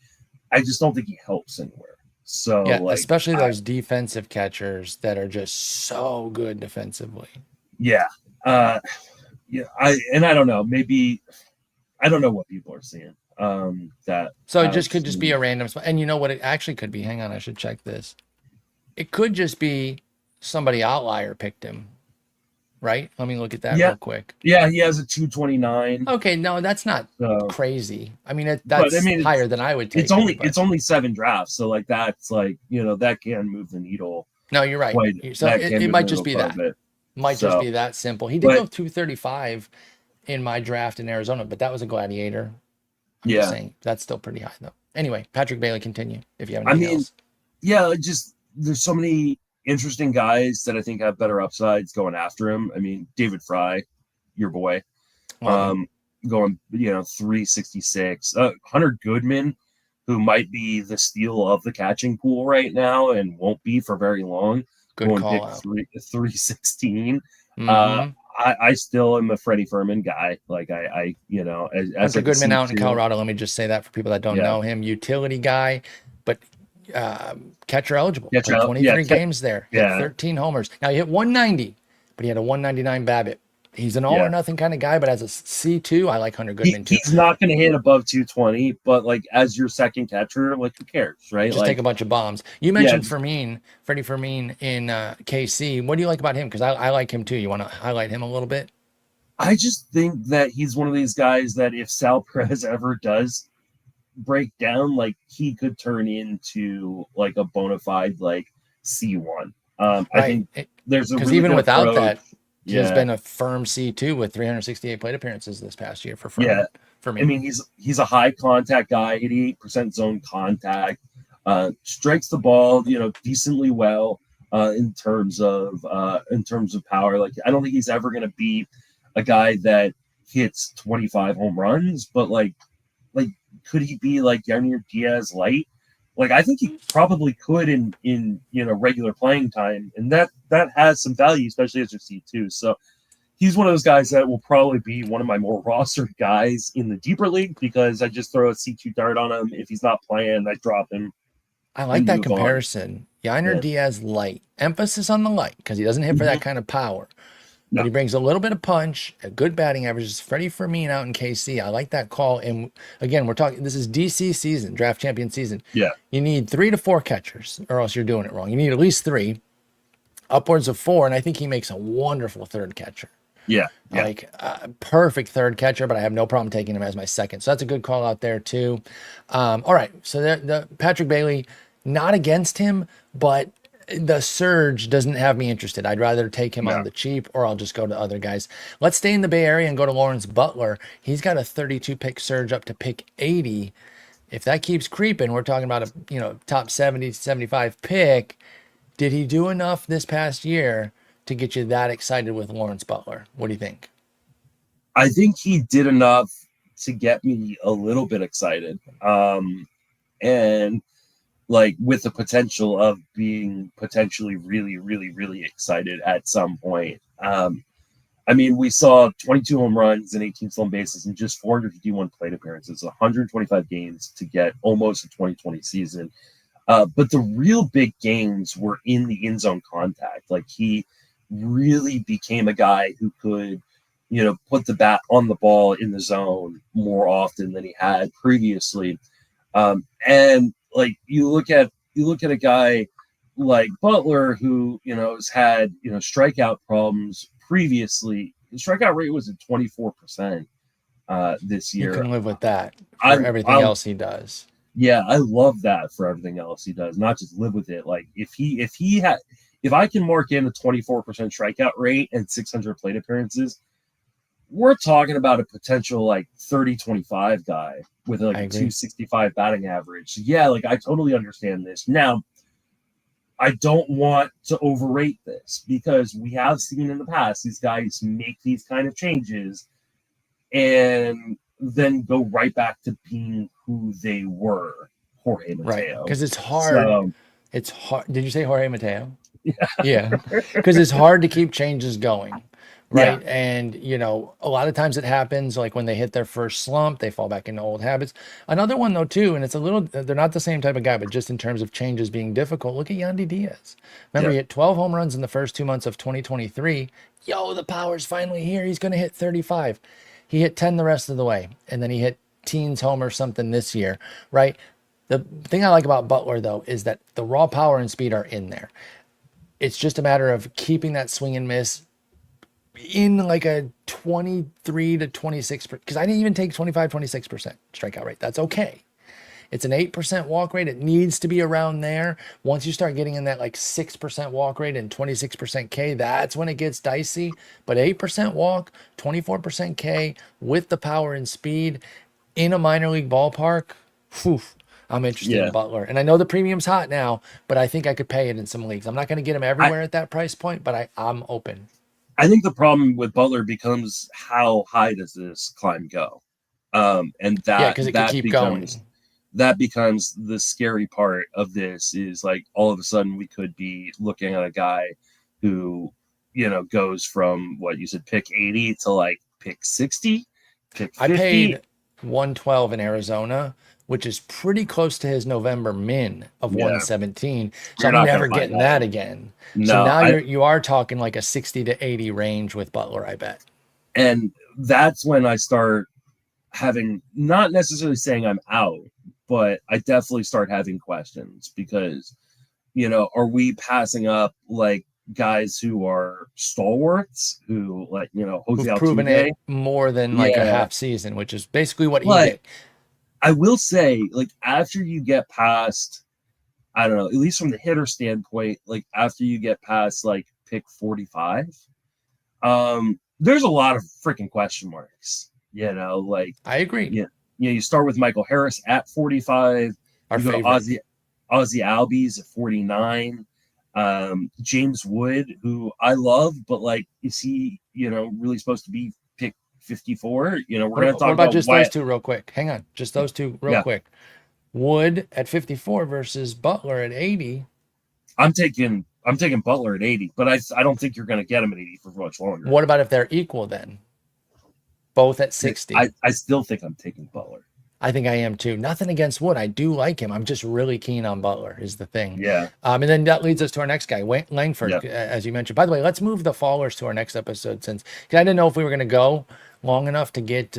I just don't think he helps anywhere. So Yeah, like, especially those defensive catchers that are just so good defensively. yeah, uh, yeah. I don't know. Maybe I don't know what people are seeing. That So it have just could just be a random spot. And you know what it actually could be? Hang on, I should check this. It could just be somebody outlier picked him, right? Let me look at that yeah, real quick. yeah. He has a 229. Okay, no, that's not So, crazy. I mean, but I that's mean, higher than I would take him, but it's only 7 drafts, so like that's like that can move the needle no, you're right. quite. So That can it move the might just needle be quite a that. bit. Might just So, be that simple. He did but go 235 in my draft in Arizona, but that was a gladiator. I'm just yeah, saying that's still pretty high though. Anyway, Patrick Bailey, continue if you have I anything mean, else. yeah, just there's so many interesting guys that I think have better upsides going after him. I mean, David Fry, your boy, Love him. um, going 366. Hunter Goodman, who might be the steal of the catching pool right now and won't be for very long, Good going call pick out. 316. Uh, Mm-hmm. I still am a Freddie Furman guy. Like as Hunter like a Goodman out in C2. Colorado. Let me just say that for people that don't Yeah, know him, utility guy, but catcher eligible. yeah, Played yeah, 23 games there. Hit yeah, 13 homers. Now he hit 190, but he had a 199 BABIP. He's an all or yeah. nothing kind of guy, but as a C2, I like Hunter Goodman too. He's not going to hit above 220, but like as your second catcher, like who cares, right? Just take Like, a bunch of bombs. You yeah, mentioned Freddie Fermin in KC. What do you like about him? Because I like him too. You want to highlight him a little bit? I just think that he's one of these guys that if Sal Perez ever does break down, like he could turn into like a bona fide like C1. I Right. think there's a Because really even good without approach. that, he has Yeah, been a firm C2 with 368 plate appearances this past year for yeah. Furman. For I me. mean, he's a high contact guy, 88% zone contact, strikes the ball, decently well. in terms of power. Like, I don't think he's ever going to be a guy that hits 25 home runs, but like could he be like Yair Diaz light? Like, I think he probably could in regular playing time, and that has some value, especially as your C2. So he's one of those guys that will probably be one of my more rostered guys in the deeper league, because I just throw a C2 dart on him. If he's not playing, I drop him. I like that comparison. Yainer Diaz light. Emphasis on the light, because he doesn't hit for that kind of power. But he brings a little bit of punch, a good batting average. It's Freddie Fermin out in KC. I like that call. And again, we're talking, this is DC season, draft champion season. Yeah. You need 3 to 4 catchers, or else you're doing it wrong. You need at least 3, upwards of 4. And I think he makes a wonderful third catcher. Yeah. Like perfect third catcher, but I have no problem taking him as my second. So that's a good call out there too. All right. So the Patrick Bailey, not against him, but the surge doesn't have me interested. I'd rather take him on the cheap, or I'll just go to other guys. Let's stay in the Bay Area and go to Lawrence Butler. He's got a 32 pick surge up to pick 80. If that keeps creeping, we're talking about a top 70, 75 pick. Did he do enough this past year to get you that excited with Lawrence Butler? What do you think? I think he did enough to get me a little bit excited. And like, with the potential of being potentially really, really, really excited at some point. I mean, we saw 22 home runs and 18 stolen bases in just 451 plate appearances, 125 games to get almost a 2020 season. But the real big games were in the in zone contact. Like, he really became a guy who could, put the bat on the ball in the zone more often than he had previously. And like, you look at a guy like Butler, who has had strikeout problems previously. His strikeout rate was at 24% this year. You can live with that for everything else he does. Yeah, I love that for everything else he does. Not just live with it. Like, if I can mark in a 24% strikeout rate and 600 plate appearances, we're talking about a potential like 30-25 guy with like a 265 batting average. So yeah, like, I totally understand this. Now, I don't want to overrate this, because we have seen in the past these guys make these kind of changes and then go right back to being who they were, Jorge Mateo. Right, because it's hard. It's hard. Did you say Jorge Mateo? Yeah, because it's hard to keep changes going. Right. Yeah. And, a lot of times it happens like when they hit their first slump, they fall back into old habits. Another one, though, too, and it's they're not the same type of guy, but just in terms of changes being difficult, look at Yandy Diaz. Remember, he hit 12 home runs in the first 2 months of 2023. The power's finally here. He's going to hit 35. He hit 10 the rest of the way. And then he hit teens home or something this year. Right. The thing I like about Butler, though, is that the raw power and speed are in there. It's just a matter of keeping that swing and miss in like a 23 to 26, because I didn't even take 25-26% strikeout rate. That's okay. It's an 8% walk rate. It needs to be around there. Once you start getting in that like 6% walk rate and 26% K, that's when it gets dicey. But 8% walk, 24% K with the power and speed in a minor league ballpark, I'm interested in Butler. And I know the premium's hot now, but I think I could pay it in some leagues. I'm not going to get him everywhere at that price point, but I'm open. I think the problem with Butler becomes, how high does this climb go? And that, because it could keep going. That becomes the scary part of this, is like, all of a sudden we could be looking at a guy who, goes from what you said, pick 80 to like pick 60, pick 50. I paid 112 in Arizona, which is pretty close to his November min of 117. So I'm never getting that again. No, so now you are talking like a 60 to 80 range with Butler, I bet. And that's when I start having, not necessarily saying I'm out, but I definitely start having questions, because, are we passing up like guys who are stalwarts, who like, Jose Who've proven Altuve, it more than like a half season, which is basically what he did. I will say, like, after you get past, I don't know, at least from the hitter standpoint, like, after you get past like pick 45, there's a lot of freaking question marks. Like, I agree. Yeah, you start with Michael Harris at 45. Our you go favorite. to Ozzy Albies at 49. James Wood, who I love, but like, is he, really supposed to be pick 54? We're going to What talk about about just those Wyatt. two real quick? Hang on. Just those two real Yeah, quick. Wood at 54 versus Butler at 80. I'm taking Butler at 80, but I don't think you're going to get him at 80 for much longer. What about if they're equal then? Both at 60. I still think I'm taking Butler. I think I am too. Nothing against Wood. I do like him. I'm just really keen on Butler is the thing. Yeah. And then that leads us to our next guy, Langford, Yeah. as you mentioned. By the way, let's move the followers to our next episode because I didn't know if we were going to go long enough to get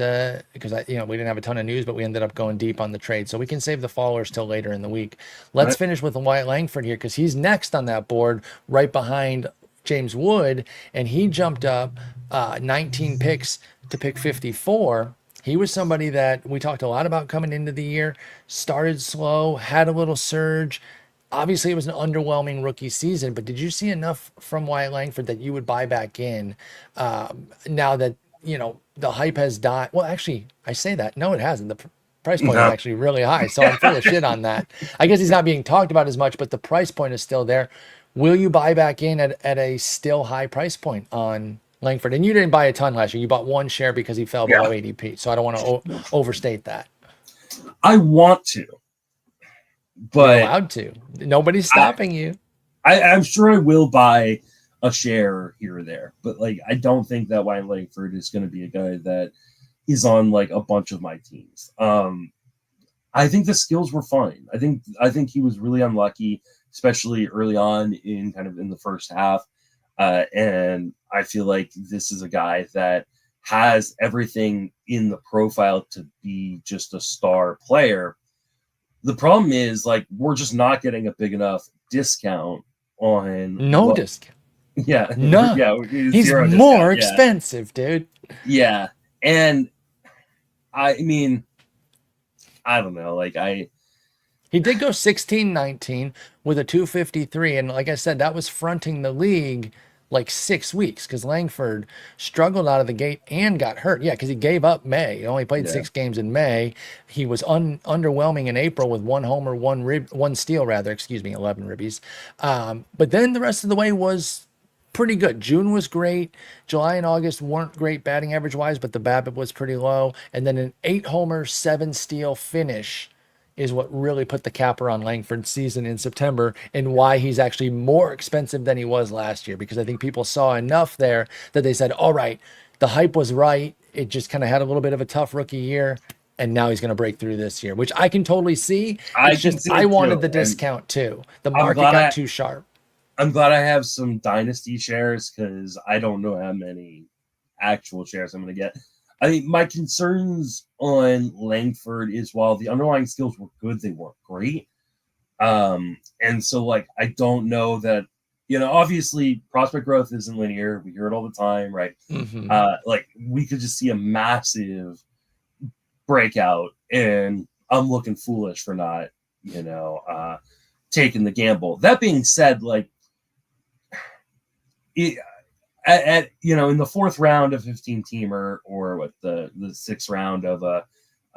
because we didn't have a ton of news, but we ended up going deep on the trade. So we can save the followers till later in the week. Let's finish with Wyatt Langford here because he's next on that board right behind James Wood, and he jumped up 19 picks to pick 54. He was somebody that we talked a lot about coming into the year, started slow, had a little surge. Obviously, it was an underwhelming rookie season, but did you see enough from Wyatt Langford that you would buy back in now that, the hype has died? Well, actually, I say that. No, it hasn't. The price point is No. actually really high, so I'm full of shit on that. I guess he's not being talked about as much, but the price point is still there. Will you buy back in at a still high price point on Langford? And you didn't buy a ton last year. You bought one share because he fell below ADP. So I don't want to overstate that. I want to, but you're allowed to. Nobody's stopping you. I'm sure I will buy a share here or there, but like I don't think that Wyatt Langford is going to be a guy that is on like a bunch of my teams. I think the skills were fine. I think he was really unlucky, especially early on in the first half. And I feel like this is a guy that has everything in the profile to be just a star player. The problem is like we're just not getting a big enough discount on discount. Yeah. No. Yeah. He's more expensive, dude. Yeah. And I mean, I don't know. He did go 16-19 with a 253. And like I said, that was fronting the league like 6 weeks because Langford struggled out of the gate and got hurt. Yeah, because he gave up May. He only played 6 games in May. He was underwhelming in April with 1 homer, 1 steal, 11 ribbies. But then the rest of the way was pretty good. June was great. July and August weren't great batting average wise, but the BABIP was pretty low. And then an 8 homer, 7 steal finish is what really put the capper on Langford's season in September and why he's actually more expensive than he was last year, because I think people saw enough there that they said, all right, the hype was right. It just kind of had a little bit of a tough rookie year, and now he's going to break through this year, which I can totally see. I wanted the discount too. The market got too sharp. I'm glad I have some dynasty shares because I don't know how many actual shares I'm going to get. I mean, my concerns on Langford is while the underlying skills were good, they weren't great. And so, like, I don't know that, obviously prospect growth isn't linear. We hear it all the time, right? Mm-hmm. Like, we could just see a massive breakout, and I'm looking foolish for not, taking the gamble. That being said, like, in the 4th round of 15-teamer or what the 6th round of a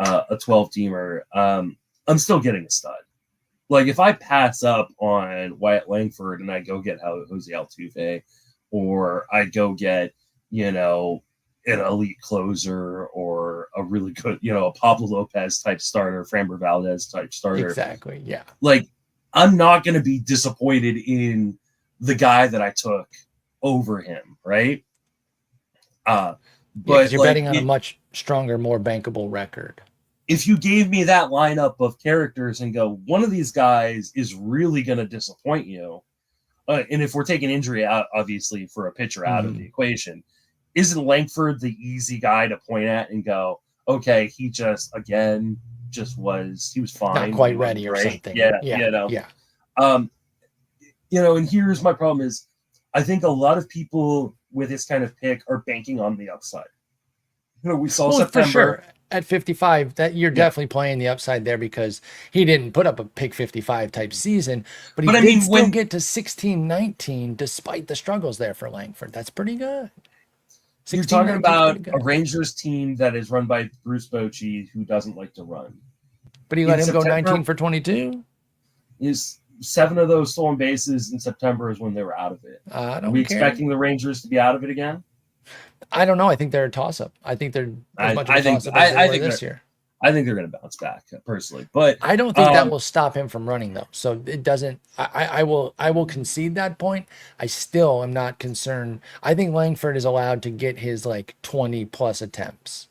12-teamer, I'm still getting a stud. Like if I pass up on Wyatt Langford and I go get Jose Altuve, or I go get an elite closer or a really good a Pablo Lopez type starter, Framber Valdez type starter, exactly, yeah. Like I'm not going to be disappointed in the guy that I took over him, right? But you're betting on a much stronger, more bankable record. If you gave me that lineup of characters and go, one of these guys is really going to disappoint you, and if we're taking injury out, obviously, for a pitcher out of the equation, isn't Langford the easy guy to point at and go, okay, he was fine. Not quite ready or something. Yeah. And here's my problem is I think a lot of people with this kind of pick are banking on the upside. We saw September. For sure. At 55, that you're definitely playing the upside there because he didn't put up a pick 55 type season, but he did still get to 16-19 despite the struggles there for Langford. That's pretty good. You're talking about a Rangers team that is run by Bruce Bochy, who doesn't like to run. But he let him go 19 for 22? 7 of those stolen bases in September is when they were out of it. I Are don't we care. expecting the Rangers to be out of it again? I don't know. I think they're a toss-up. I think they're as much of a toss-up as they were this year. I think they're going to bounce back personally, but I don't think that will stop him from running though. So it doesn't. I will concede that point. I still am not concerned. I think Langford is allowed to get his like 20 plus attempts.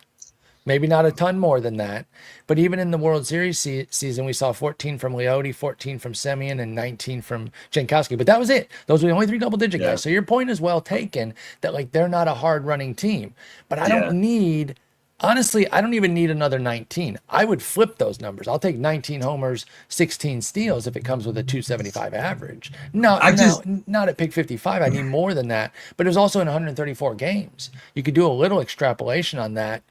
Maybe not a ton more than that, but even in the World Series season, we saw 14 from Leote, 14 from Semien, and 19 from Jankowski. But that was it. Those were the only 3 double-digit guys. So your point is well taken that like they're not a hard-running team. But I don't need, honestly, I don't even need another 19. I would flip those numbers. I'll take 19 homers, 16 steals if it comes with a 275 average. No, not at pick 55. I need more than that. But it was also in 134 games. You could do a little extrapolation on that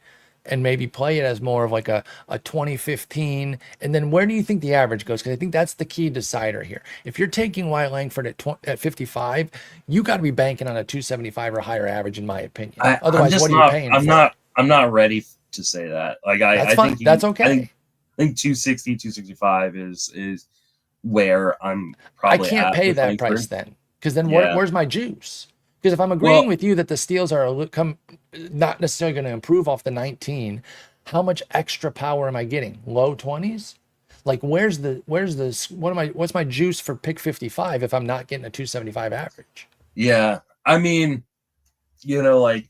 and maybe play it as more of like a 2015. And then where do you think the average goes? Because I think that's the key decider here. If you're taking Wyatt Langford at 55, you got to be banking on a 275 or higher average, in my opinion. Otherwise, what are you paying for? I'm not ready to say that. Like that's fine. That's okay. I think 260, 265 is where I'm probably. I can't pay that price then, because then where's my juice? Because if I'm agreeing with you that the steals are not necessarily going to improve off the 19, how much extra power am I getting? Low 20s? Like what's my juice for pick 55 if I'm not getting a 275 average? Yeah. I mean, like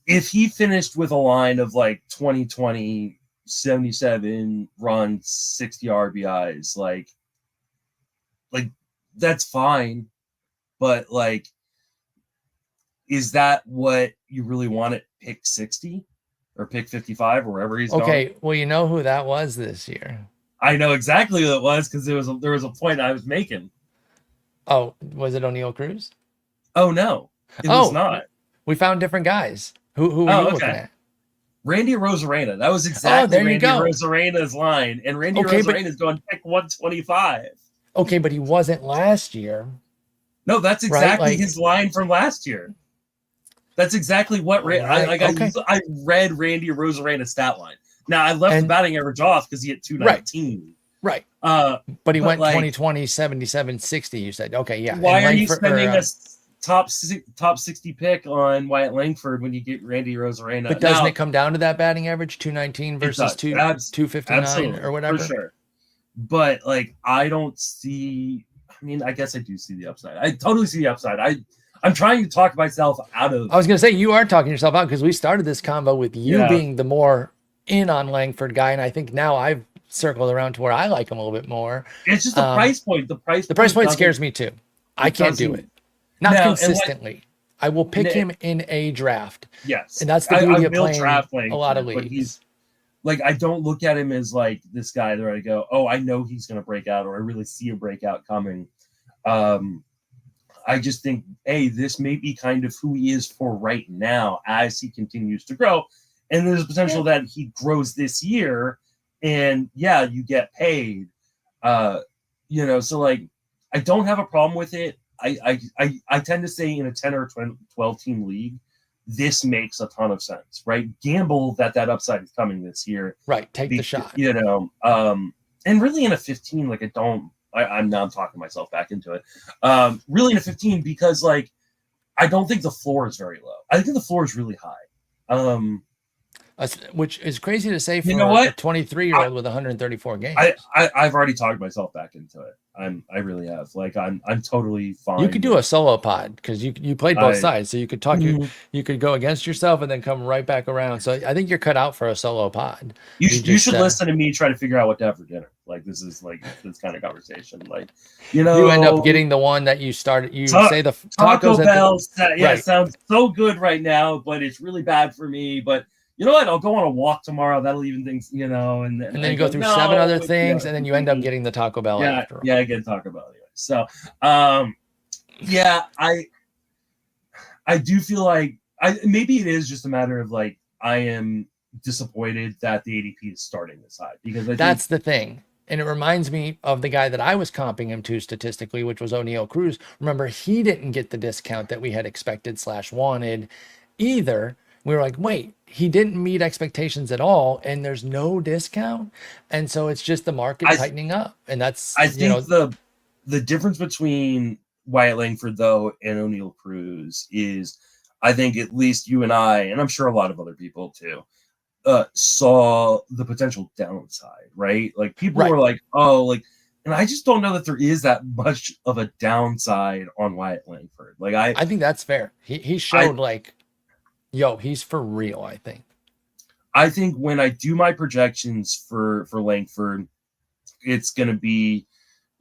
if he finished with a line of like 2020, 77 runs, 60 RBIs, like that's fine. But like, is that what you really want at pick 60 or pick 55 or wherever he's going? Okay, well, you know who that was this year. I know exactly who it was because there was a point I was making. Oh, was it O'Neill Cruz? Oh, no. It was not. We found different guys. Who were you looking at? Randy Arozarena. That was exactly Randy Arozarena's line. And Randy Arozarena is going pick 125. Okay, but he wasn't last year. No, that's exactly his line from last year. That's exactly what I read Randy Arozarena's stat line. Now I left the batting average off because he hit 219. Right. But he went 2020, 77, 60. You said, okay, yeah. Why are you spending a top 60 pick on Wyatt Langford when you get Randy Arozarena? But doesn't it come down to that batting average, 219 versus 259 or whatever? For sure. But like, I don't see. I mean, I guess I do see the upside. I totally see the upside. I'm trying to talk myself out of. I was going to say you are talking yourself out because we started this combo with you being the more in on Langford guy, and I think now I've circled around to where I like him a little bit more. It's just the price point. The price point scares me too. I can't do it. Not consistently. I will pick him in a draft. Yes, and that's the beauty of playing a lot of leagues. Like, I don't look at him as like this guy that I go, oh, I know he's going to break out, or I really see a breakout coming. I just think, hey, this may be kind of who he is for right now as he continues to grow. And there's potential that he grows this year and you get paid. So like, I don't have a problem with it. I tend to say in a 10 or 12 team league, this makes a ton of sense, right? Gamble that upside is coming this year. Right. Take the shot. And really in a 15, like I'm now talking myself back into it. Really in a 15, because like, I don't think the floor is very low. I think the floor is really high. Which is crazy to say for a 23-year-old with 134 games. I've already talked myself back into it. I really have. Like I'm totally fine. You could do a solo pod because you played both sides, so you could talk. You could go against yourself and then come right back around. So I think you're cut out for a solo pod. You should listen to me try to figure out what to have for dinner. Like this is like this kind of conversation. Like you end up getting the one that you started. You say the Taco Bell. Sounds so good right now, but it's really bad for me. But you know what? I'll go on a walk tomorrow. That'll even things, and then you go through 7 other things, and then you end up getting the Taco Bell after all. Yeah, I get Taco Bell anyway. So, I do feel like maybe it is just a matter of like I am disappointed that the ADP is starting this high because that's the thing. And it reminds me of the guy that I was comping him to statistically, which was O'Neill Cruz. Remember, he didn't get the discount that we had expected / wanted either. We were like, wait, he didn't meet expectations at all, and there's no discount. And so it's just the market tightening up. And that's, I think the difference between Wyatt Langford though and O'Neal Cruz is, I think at least you and I, and I'm sure a lot of other people too, saw the potential downside, right? Like people Right. were like, oh, like, and I just don't know that there is that much of a downside on Wyatt Langford. Like I think that's fair. He I, showed like, yo, he's for real, I think. I think when I do my projections for Langford, it's gonna be,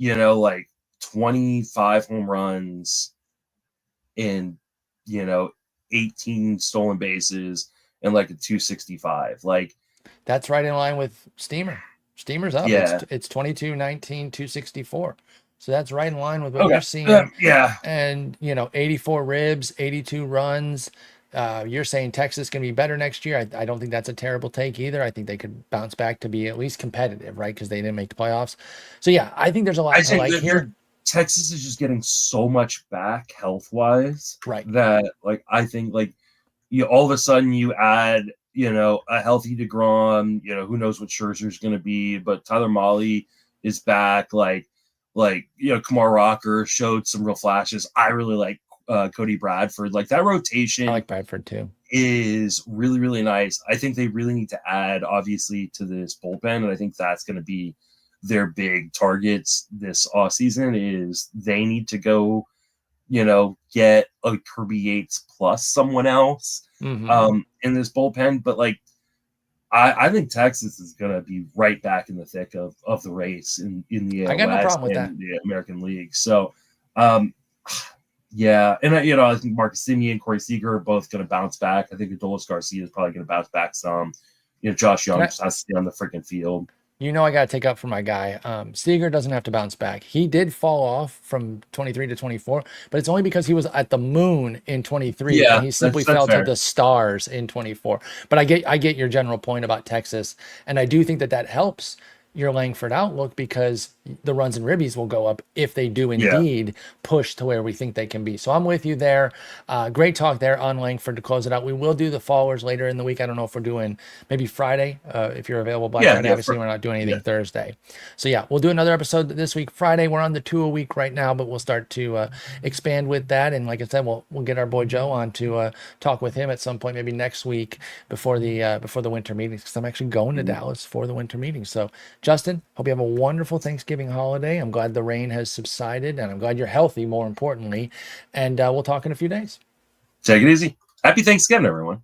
like 25 home runs and 18 stolen bases and like a 265. Like, That's right in line with Steamer. Steamer's up. yeah, It's 22, 19, 264. So that's right in line with what you're okay, seeing. yeah. And 84 ribs, 82 runs. You're saying Texas can be better next year. I don't think that's a terrible take either. I think they could bounce back to be at least competitive, right? Because they didn't make the playoffs. So yeah, I think there's a I lot to think like that here. Texas is just getting so much back health wise Right. that like I think like all of a sudden you add a healthy DeGrom, who knows what Scherzer's going to be, but Tyler Mahle is back. Kumar Rocker showed some real flashes. I really like Cody Bradford. Like that I rotation like Bradford too. is really, really nice. I think they really need to add, obviously, to this bullpen, and I think that's going to be their big targets this offseason is they need to go, get a Kirby Yates plus someone else Mm-hmm. in this bullpen. But like, I think Texas is going to be right back in the thick of the race in the I AL got no West problem with that. and the American League. So, um, yeah, and I think Marcus Semien and Corey Seager are both going to bounce back. I think Adolis García is probably going to bounce back some. Josh Can Young I just has to stay on the freaking field. I got to take up for my guy. Seager doesn't have to bounce back. He did fall off from 23 to 24, but it's only because he was at the moon in 23 and Yeah, he simply that's fell to fair. the stars in 24. But I get your general point about Texas, and I do think that helps your Langford outlook because the runs and ribbies will go up if they do Yeah, indeed push to where we think they can be. So I'm with you there. Great talk there on Langford to close it out. We will do the followers later in the week. I don't know if we're doing maybe Friday, if you're available Black yeah, Friday. yeah, Obviously, we're not doing yeah. anything Thursday. So yeah, we'll do another episode this week, Friday. We're on the 2 a week right now, but we'll start to expand with that. And like I said, we'll get our boy Joe on to talk with him at some point, maybe next week before the winter meetings. Because I'm actually going to Mhm. Dallas for the winter meetings. So Justin, hope you have a wonderful Thanksgiving holiday. I'm glad the rain has subsided, and I'm glad you're healthy, more importantly. And we'll talk in a few days. Take it easy. Happy Thanksgiving, everyone.